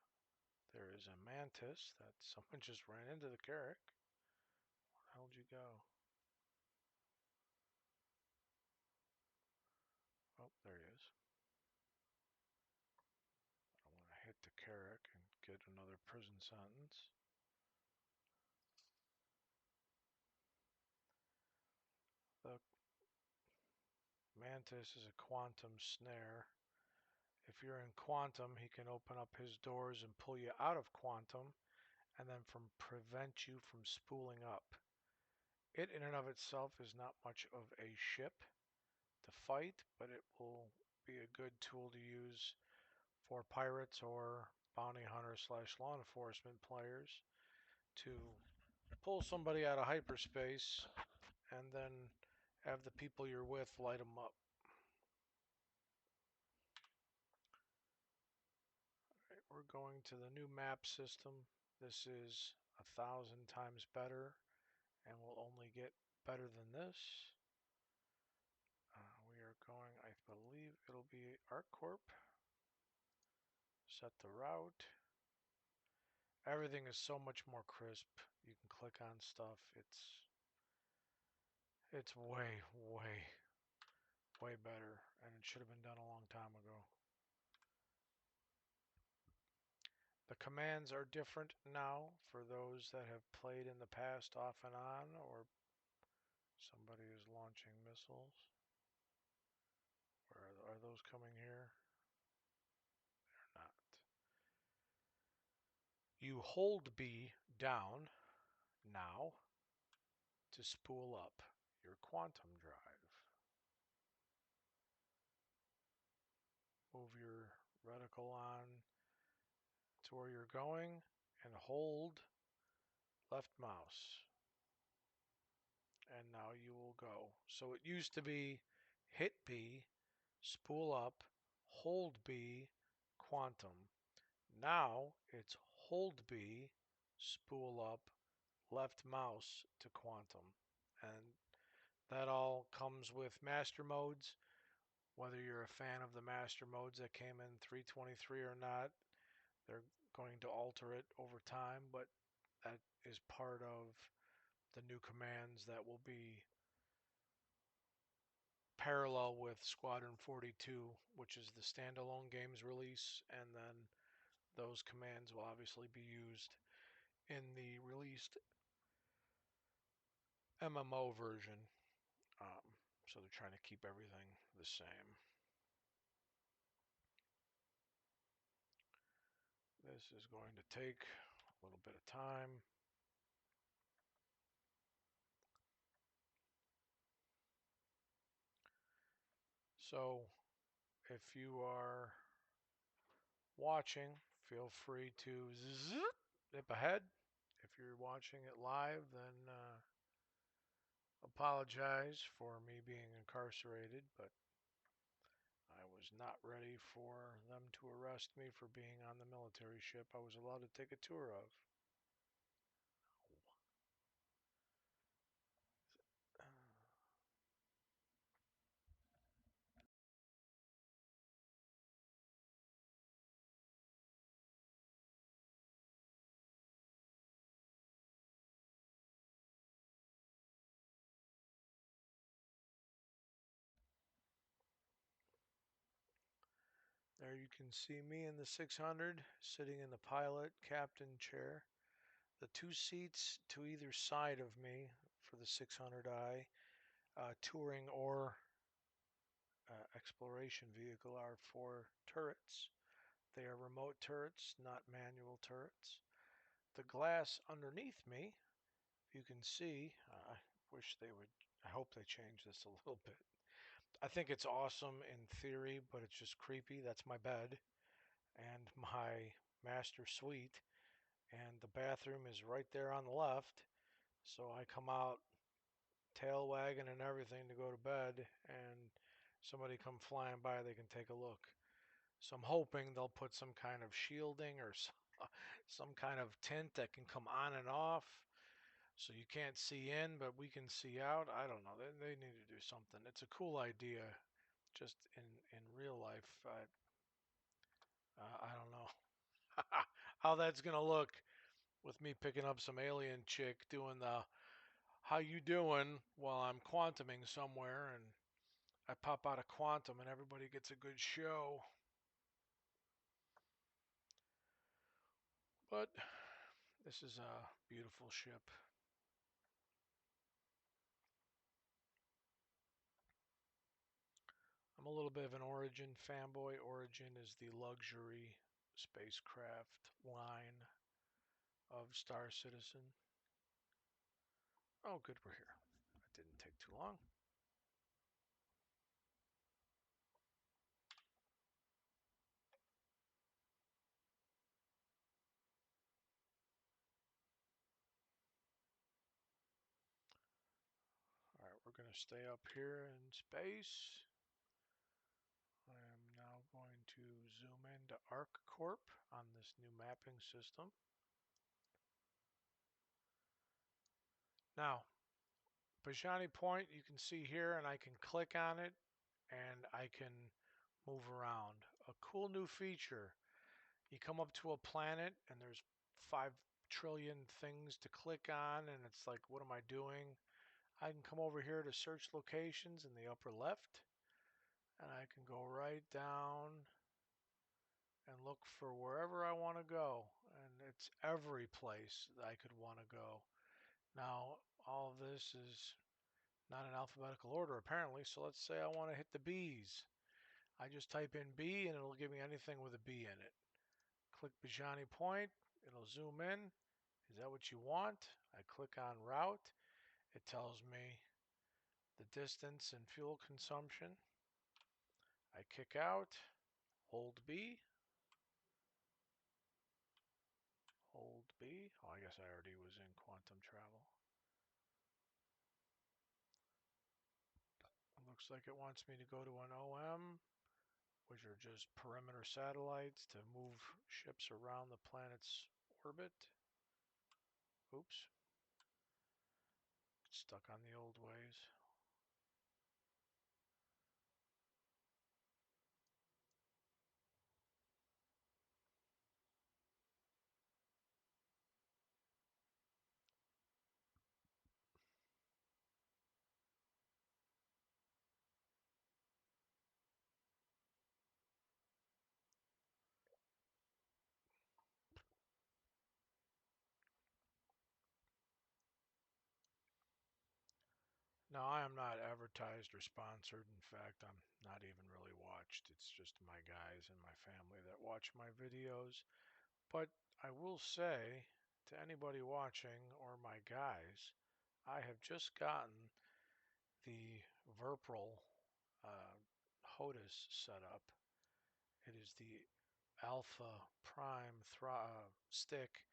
There is a Mantis that someone just ran into the Carrack. Where the hell did you go? Oh, there he is. I want to hit the Carrack and get another prison sentence. The Mantis is a quantum snare. If you're in quantum, he can open up his doors and pull you out of quantum and then prevent you from spooling up. It in and of itself is not much of a ship to fight, but it will be a good tool to use for pirates or bounty hunter / law enforcement players to pull somebody out of hyperspace and then have the people you're with light them up. Right, we're going to the new map system. This is 1,000 times better and will only get better than this. We are going, I believe it'll be ArcCorp. Set the route. Everything is so much more crisp. You can click on stuff. It's way, way better, and it should have been done a long time ago. The commands are different now for those that have played in the past off and on, or somebody is launching missiles. Where are those coming here? They're not. You hold B down now to spool up your quantum drive. Move your reticle on to where you're going and hold left mouse. And now you will go. So it used to be hit B, spool up, hold B, quantum. Now it's hold B, spool up, left mouse to quantum. And that all comes with master modes. Whether you're a fan of the master modes that came in 3.23 or not, they're going to alter it over time, but that is part of the new commands that will be parallel with Squadron 42, which is the standalone games release, and then those commands will obviously be used in the released MMO version. So they're trying to keep everything the same. This is going to take a little bit of time. So if you are watching, feel free to zip ahead. If you're watching it live, then apologize for me being incarcerated, but I was not ready for them to arrest me for being on the military ship I was allowed to take a tour of. There you can see me in the 600 sitting in the pilot captain chair. The two seats to either side of me for the 600i touring or exploration vehicle are for turrets. They are remote turrets, not manual turrets. The glass underneath me, you can see, I wish they would, I hope they change this a little bit. I think it's awesome in theory, but it's just creepy. That's my bed and my master suite, and the bathroom is right there on the left. So I come out tail wagging and everything to go to bed, and somebody come flying by, they can take a look. So I'm hoping they'll put some kind of shielding or some kind of tint that can come on and off so you can't see in, but we can see out. I don't know. They need to do something. It's a cool idea. Just in real life, I don't know how that's gonna look with me picking up some alien chick doing the "How you doing?" while I'm quantuming somewhere, and I pop out of quantum and everybody gets a good show. But this is a beautiful ship. I'm a little bit of an Origin fanboy. Origin is the luxury spacecraft line of Star Citizen. Oh, good, we're here. That didn't take too long. All right, we're going to stay up here in space. I am now going to zoom into ArcCorp on this new mapping system. Now, Bajani Point, you can see here, and I can click on it, and I can move around. A cool new feature. You come up to a planet, and there's 5 trillion things to click on, and it's like, what am I doing? I can come over here to search locations in the upper left, and I can go right down and look for wherever I want to go. And it's every place that I could want to go. Now, all of this is not in alphabetical order apparently, so let's say I want to hit the B's. I just type in B and it'll give me anything with a B in it. Click Bajani Point, it'll zoom in. Is that what you want? I click on route. It tells me the distance and fuel consumption. I kick out, hold B, hold B. Oh, I guess I already was in quantum travel. It looks like it wants me to go to an OM, which are just perimeter satellites to move ships around the planet's orbit. Oops. Stuck on the old ways. Now, I am not advertised or sponsored. In fact, I'm not even really watched. It's just my guys and my family that watch my videos. But I will say to anybody watching or my guys, I have just gotten the Verpril HOTUS set up. It is the Alpha Prime stick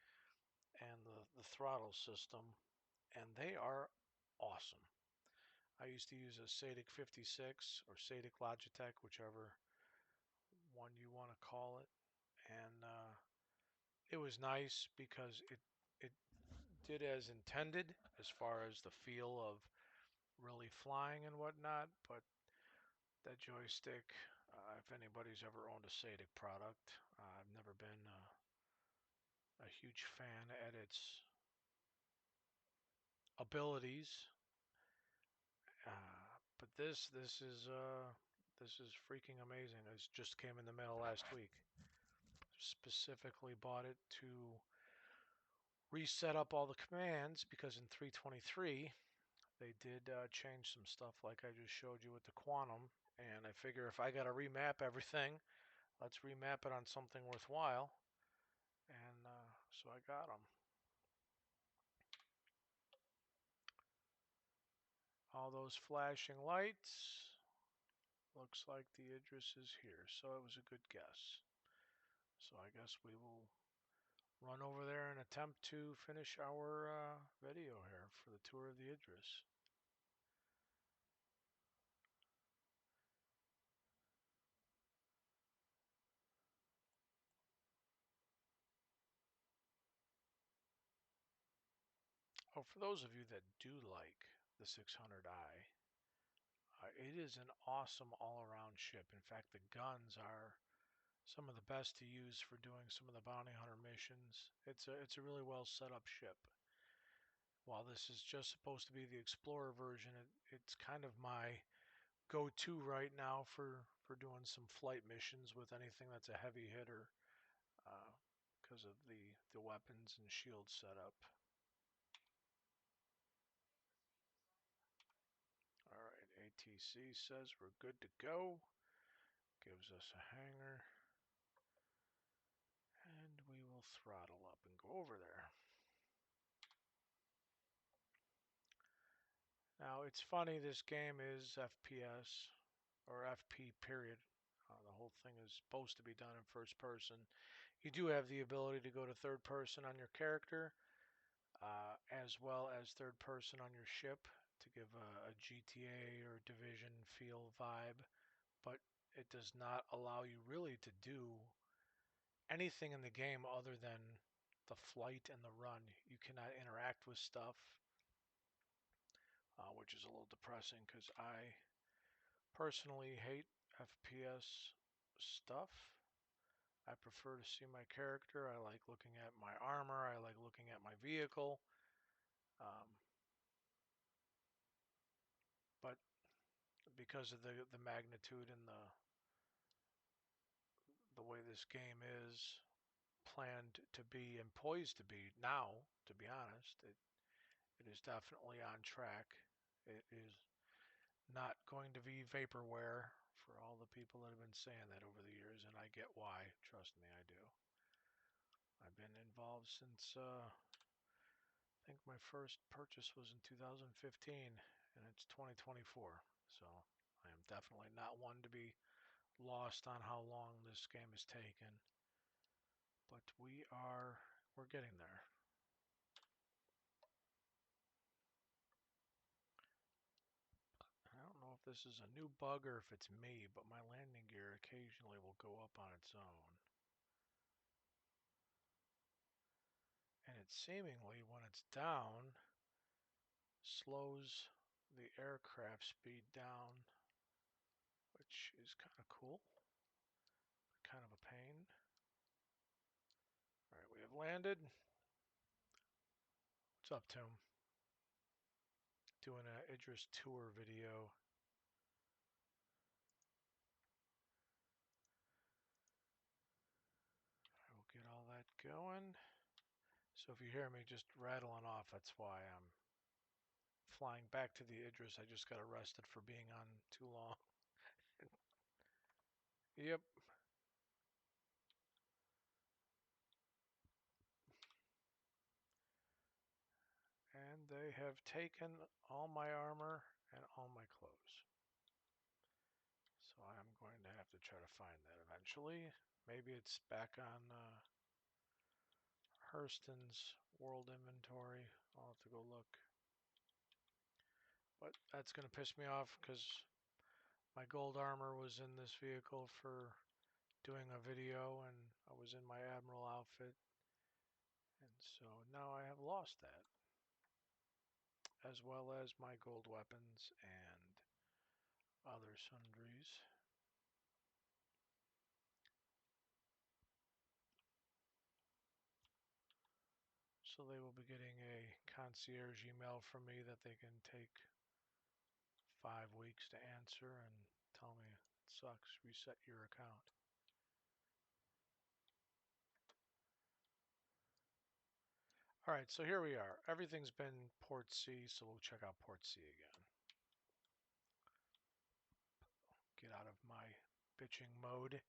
and the throttle system, and they are awesome. I used to use a Sadik 56 or Sadik Logitech, whichever one you want to call it, and it was nice because it did as intended as far as the feel of really flying and whatnot, but that joystick, if anybody's ever owned a Sadik product, I've never been a huge fan at its abilities, but this is This is freaking amazing. It just came in the mail last week. Specifically bought it to reset up all the commands because in 323 they did change some stuff like I just showed you with the quantum. And I figure if I got to remap everything, let's remap it on something worthwhile. And so I got them. All those flashing lights. Looks like the IDRIS is here, so it was a good guess. So I guess we will run over there and attempt to finish our video here for the tour of the IDRIS. Oh, for those of you that do like the 600i, it is an awesome all-around ship. In fact, the guns are some of the best to use for doing some of the bounty hunter missions. It's a really well set up ship. While this is just supposed to be the Explorer version, it's kind of my go-to right now for doing some flight missions with anything that's a heavy hitter because of the weapons and shield setup. All right, ATC says we're good to go. Gives us a hanger. And we will throttle up and go over there. Now, it's funny, this game is FPS, or FP period. The whole thing is supposed to be done in first person. You do have the ability to go to third person on your character, as well as third person on your ship to give a GTA or Division feel vibe, but it does not allow you really to do anything in the game other than the flight and the run. You cannot interact with stuff, which is a little depressing because I personally hate FPS stuff. I prefer to see my character. I like looking at my armor. I like looking at my vehicle. But because of the magnitude and the way this game is planned to be and poised to be now, to be honest, it is definitely on track. It is not going to be vaporware for all the people that have been saying that over the years, and I get why. Trust me, I do. I've been involved since I think my first purchase was in 2015, and it's 2024. So I am definitely not one to be lost on how long this game has taken. But we're getting there. I don't know if this is a new bug or if it's me, but my landing gear occasionally will go up on its own. And it seemingly, when it's down, slows the aircraft speed down, which is kind of cool, kind of a pain. All right, we have landed. What's up, Tim? Doing an IDRIS tour video. I will get all that going. So if you hear me just rattling off, that's why I'm flying back to the IDRIS. I just got arrested for being on too long. Yep. And they have taken all my armor and all my clothes. So I'm going to have to try to find that eventually. Maybe it's back on Hurston's world inventory. I'll have to go look. But that's going to piss me off because my gold armor was in this vehicle for doing a video and I was in my Admiral outfit. And so now I have lost that, as well as my gold weapons and other sundries. So they will be getting a concierge email from me that they can take 5 weeks to answer and tell me sucks. Reset your account. All right, so here we are. Everything's been port C, so we'll check out port C again. Get out of my bitching mode.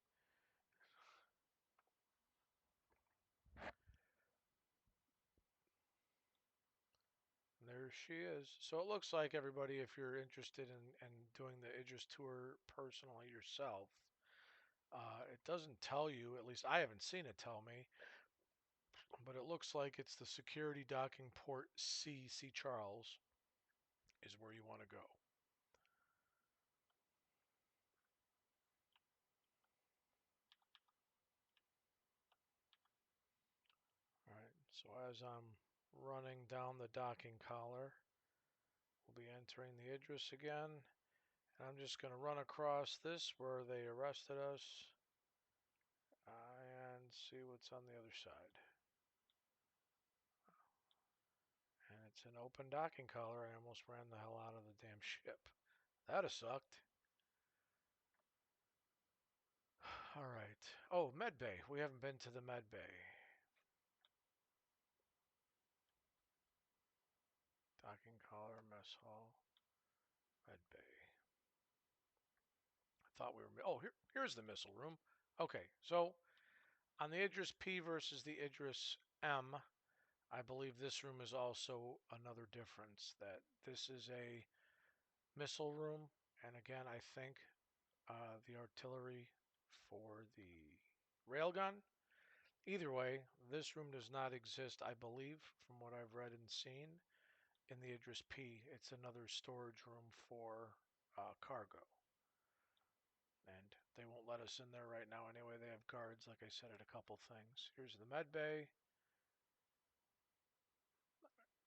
There she is. So it looks like, everybody, if you're interested in doing the IDRIS tour personally yourself, it doesn't tell you, at least I haven't seen it tell me, but it looks like it's the security docking port C, C Charles, is where you want to go. All right, so as I'm running down the docking collar, we'll be entering the IDRIS again. And I'm just going to run across this where they arrested us and see what's on the other side. And it's an open docking collar. I almost ran the hell out of the damn ship. That'd have sucked. All right. Oh, med bay. We haven't been to the med bay. Docking collar, mess hall, med bay. I thought we were. Oh, here's the missile room. Okay, so on the IDRIS P versus the IDRIS M, I believe this room is also another difference. That this is a missile room, and again, I think the artillery for the railgun. Either way, this room does not exist, I believe, from what I've read and seen, in the IDRIS P. It's another storage room for cargo. And they won't let us in there right now anyway. They have guards, like I said, at a couple things. Here's the med bay.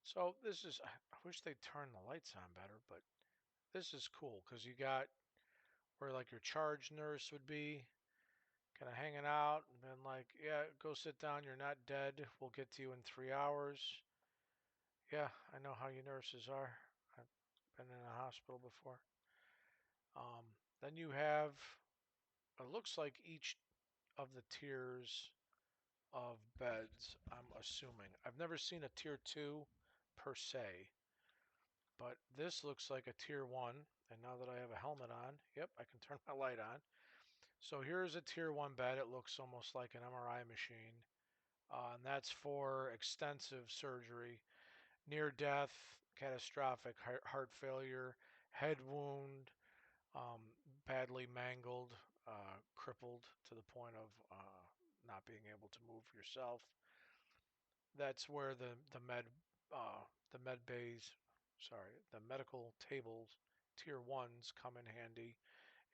So this is, I wish they'd turn the lights on better, but this is cool because you got where like your charge nurse would be, kind of hanging out, and then like, yeah, go sit down. You're not dead. We'll get to you in 3 hours. Yeah, I know how you nurses are. I've been in a hospital before. Then you have, it looks like each of the tiers of beds, I'm assuming. I've never seen a tier 2 per se, but this looks like a tier 1. And now that I have a helmet on, yep, I can turn my light on. So here's a tier 1 bed. It looks almost like an MRI machine. And that's for extensive surgery, near death, catastrophic heart failure, head wound, badly mangled, crippled to the point of not being able to move yourself. That's where the med bays, sorry, the medical tables, tier 1s come in handy,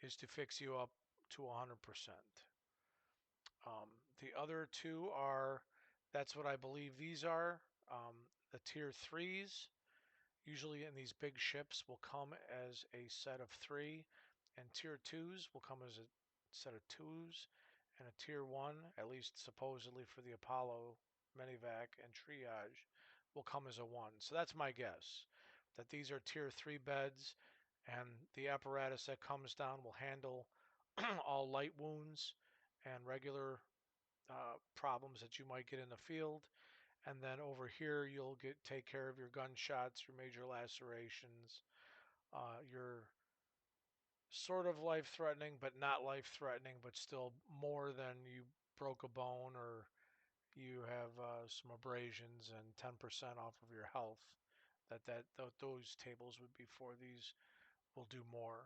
is to fix you up to 100%. The other two are, that's what I believe these are. The tier 3s, usually in these big ships, will come as a set of 3, and tier 2s will come as a set of 2s, and a tier 1, at least supposedly for the Apollo, Minivac, and Triage, will come as a 1. So that's my guess, that these are tier 3 beds, and the apparatus that comes down will handle all light wounds and regular problems that you might get in the field. And then over here, you'll take care of your gunshots, your major lacerations, your sort of life-threatening, but not life-threatening, but still more than you broke a bone or you have some abrasions and 10% off of your health. Those tables would be for. These will do more.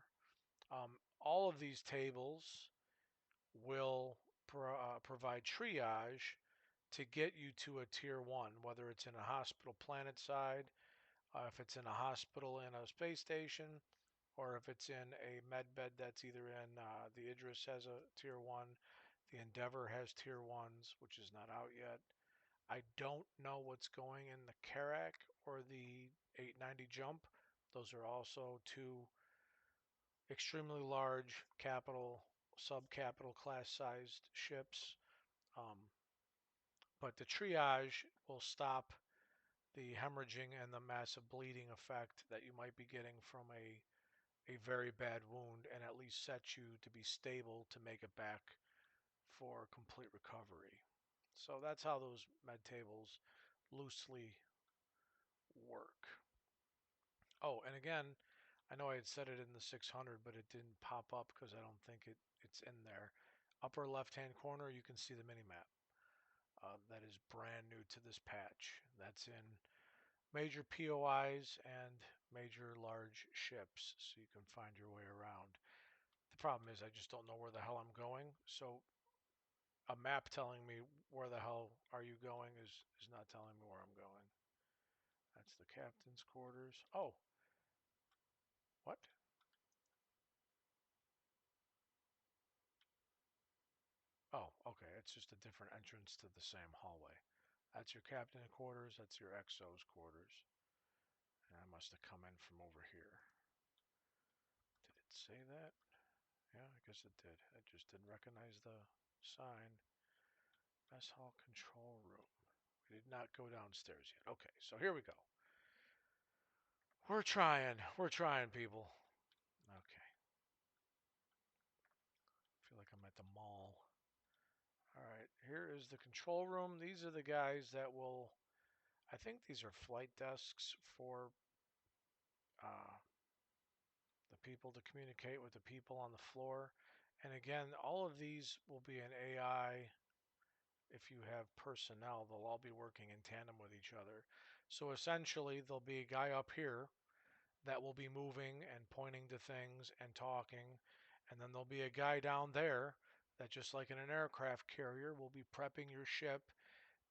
All of these tables will provide triage to get you to a tier 1, whether it's in a hospital planet side, if it's in a hospital in a space station, or if it's in a med bed that's either in the IDRIS has a tier 1, the Endeavor has tier 1s, which is not out yet. I don't know what's going in the Karak or the 890 Jump. Those are also two extremely large capital, sub-capital class sized ships. Um, but the triage will stop the hemorrhaging and the massive bleeding effect that you might be getting from a a very bad wound and at least set you to be stable to make it back for complete recovery. So that's how those med tables loosely work. Oh, and again, I know I had said it in the 600, but it didn't pop up because I don't think it's in there. Upper left-hand corner, you can see the mini map. That is brand new to this patch. That's in major POIs and major large ships, so you can find your way around. The problem is I just don't know where the hell I'm going, so a map telling me where the hell are you going is not telling me where I'm going. That's the captain's quarters. Oh, what? Oh, okay. It's just a different entrance to the same hallway. That's your captain's quarters. That's your XO's quarters. And I must have come in from over here. Did it say that? Yeah, I guess it did. I just didn't recognize the sign. Mess hall control room. We did not go downstairs yet. Okay, so here we go. We're trying. We're trying, people. Okay. I feel like I'm at the mall. All right, here is the control room. These are the guys that will, I think these are flight desks for uh, the people to communicate with the people on the floor. And again, all of these will be an AI. If you have personnel, they'll all be working in tandem with each other. So essentially, there'll be a guy up here that will be moving and pointing to things and talking. And then there'll be a guy down there that, just like in an aircraft carrier, will be prepping your ship,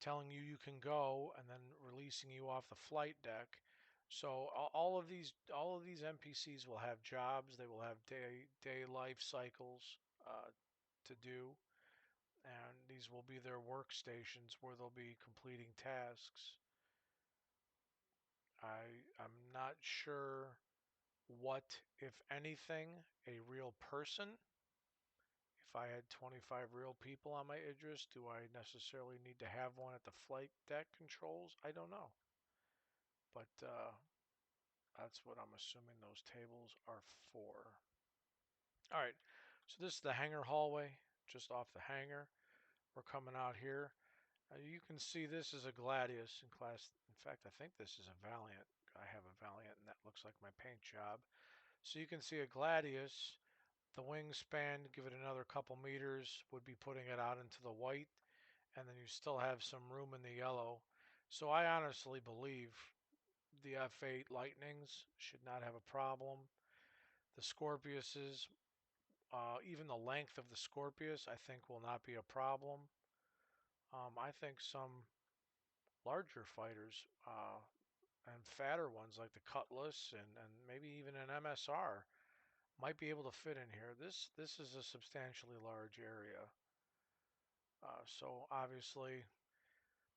telling you you can go, and then releasing you off the flight deck. So all of these NPCs will have jobs. They will have day life cycles to do, and these will be their workstations where they'll be completing tasks. I'm not sure what, if anything, a real person. If I had 25 real people on my IDRIS, do I necessarily need to have one at the flight deck controls? I don't know. But that's what I'm assuming those tables are for. All right, so this is the hangar hallway, just off the hangar. We're coming out here. You can see this is a Gladius in class. In fact, I think this is a Valiant. I have a Valiant, and that looks like my paint job. So you can see a Gladius. The wingspan, give it another couple meters, would be putting it out into the white, and then you still have some room in the yellow. So I honestly believe the F8 Lightnings should not have a problem. The Scorpiuses, even the length of the Scorpius, I think will not be a problem. I think some larger fighters and fatter ones like the Cutlass and maybe even an MSR might be able to fit in here. This is a substantially large area. So obviously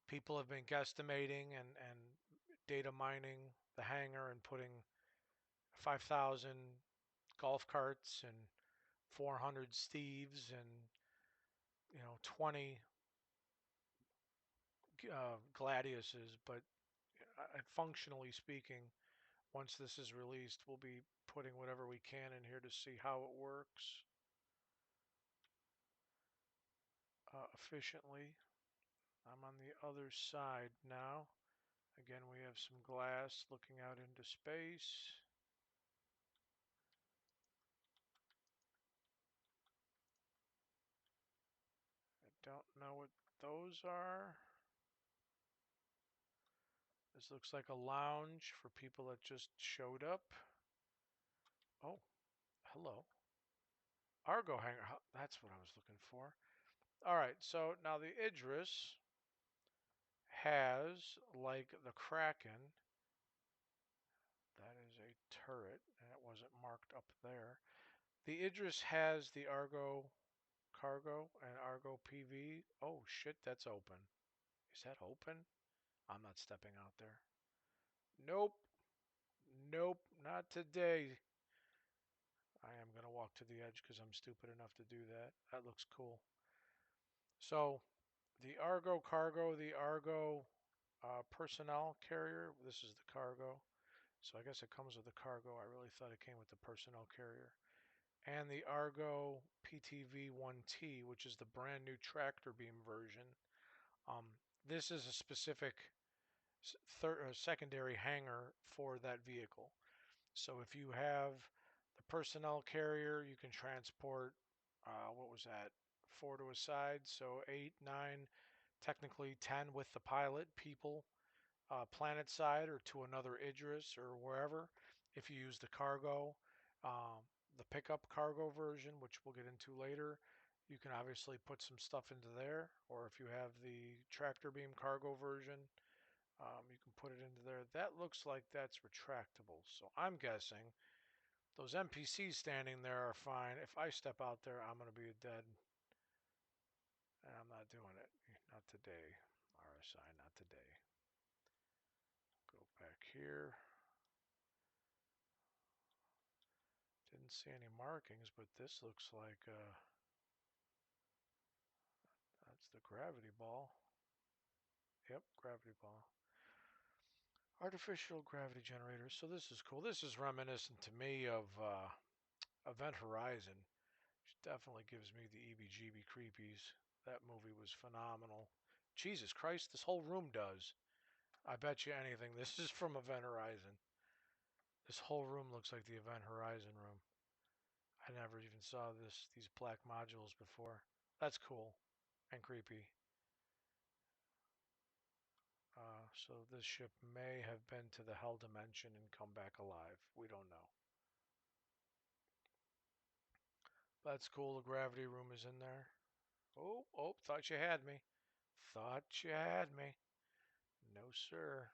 people have been guesstimating and data mining the hangar and putting 5,000 golf carts and 400 Steves and 20 Gladiuses. But functionally speaking, once this is released, we'll be putting whatever we can in here to see how it works efficiently. I'm on the other side now. Again, we have some glass looking out into space. I don't know what those are. This looks like a lounge for people that just showed up. Oh, hello. Argo hangar. That's what I was looking for. All right, so now the Idris has, like the Kraken, that is a turret, and it wasn't marked up there. The Idris has the Argo cargo and Argo PV. Oh shit, that's open. Is that open? I'm not stepping out there. Nope. Nope, not today. I am going to walk to the edge because I'm stupid enough to do that. That looks cool. So, the Argo cargo, the Argo personnel carrier, this is the cargo. So I guess it comes with the cargo. I really thought it came with the personnel carrier. And the Argo PTV-1T, which is the brand new tractor beam version. This is a specific secondary hangar for that vehicle. So if you have the personnel carrier, you can transport, what was that, 4 to a side, so 8, 9, technically 10 with the pilot, people, planet side or to another IDRIS or wherever. If you use the cargo, the pickup cargo version, which we'll get into later, you can obviously put some stuff into there. Or if you have the tractor beam cargo version, you can put it into there. That looks like that's retractable. So I'm guessing those NPCs standing there are fine. If I step out there, I'm going to be dead. And I'm not doing it. Not today. RSI, not today. Go back here. Didn't see any markings, but this looks like that's the gravity ball. Yep, gravity ball. Artificial gravity generator. So this is cool. This is reminiscent to me of Event Horizon, which definitely gives me the EBGB creepies. That movie was phenomenal. Jesus Christ, this whole room does. I bet you anything. This is from Event Horizon. This whole room looks like the Event Horizon room. I never even saw these black modules before. That's cool and creepy. So this ship may have been to the Hell Dimension and come back alive. We don't know. That's cool. The gravity room is in there. Oh, thought you had me. Thought you had me. No, sir.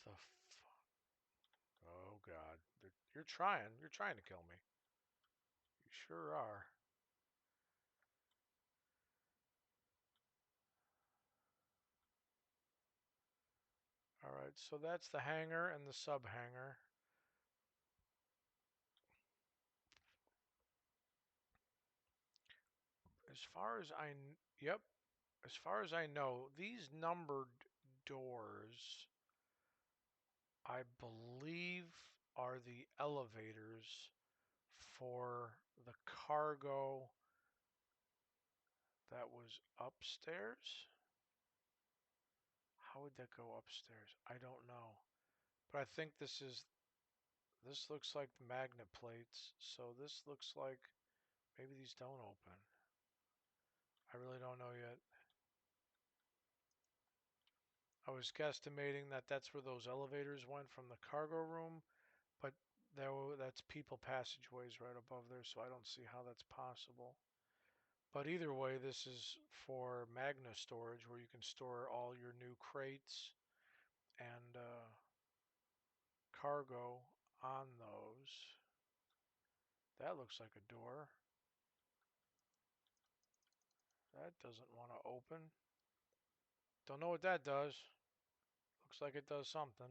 The Oh, God. You're trying. You're trying to kill me. You sure are. All right, so that's the hangar and the sub-hangar. As far as yep, as far as I know, these numbered doors, I believe, are the elevators for the cargo that was upstairs. How would that go upstairs? I don't know. But I think this looks like the magnet plates. So this looks like maybe these don't open. I really don't know yet. I was guesstimating that that's where those elevators went from the cargo room, but that's people passageways right above there, so I don't see how that's possible. But either way, this is for Magna storage, where you can store all your new crates and cargo on those. That looks like a door. That doesn't want to open. Don't know what that does. Looks like it does something.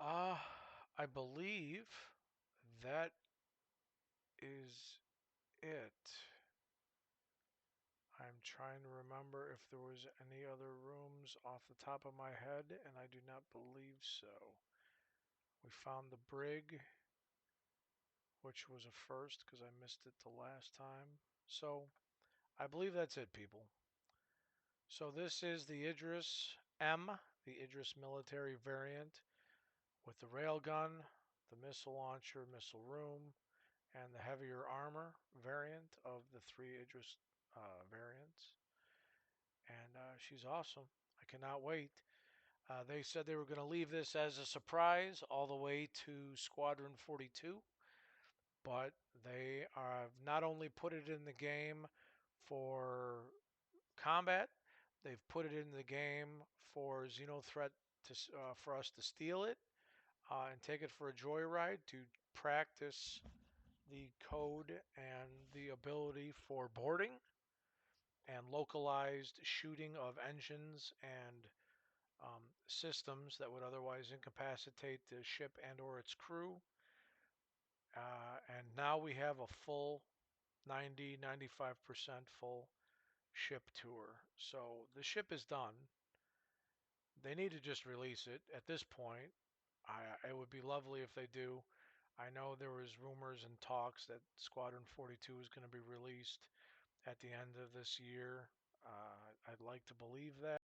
I believe that is it. I'm trying to remember if there was any other rooms off the top of my head, and I do not believe so. We found the brig, which was a first because I missed it the last time. So I believe that's it, people. So this is the IDRIS M, the IDRIS military variant with the railgun, the missile launcher, missile room, and the heavier armor variant of the three IDRIS variants. And she's awesome. I cannot wait. They said they were going to leave this as a surprise all the way to Squadron 42, but they have not only put it in the game for combat, they've put it in the game for Xenothreat for us to steal it and take it for a joyride to practice the code and the ability for boarding and localized shooting of engines and systems that would otherwise incapacitate the ship and or its crew. And now we have a full 95% full ship tour. So the ship is done. They need to just release it at this point. It would be lovely if they do. I know there was rumors and talks that Squadron 42 is going to be released at the end of this year. I'd like to believe that.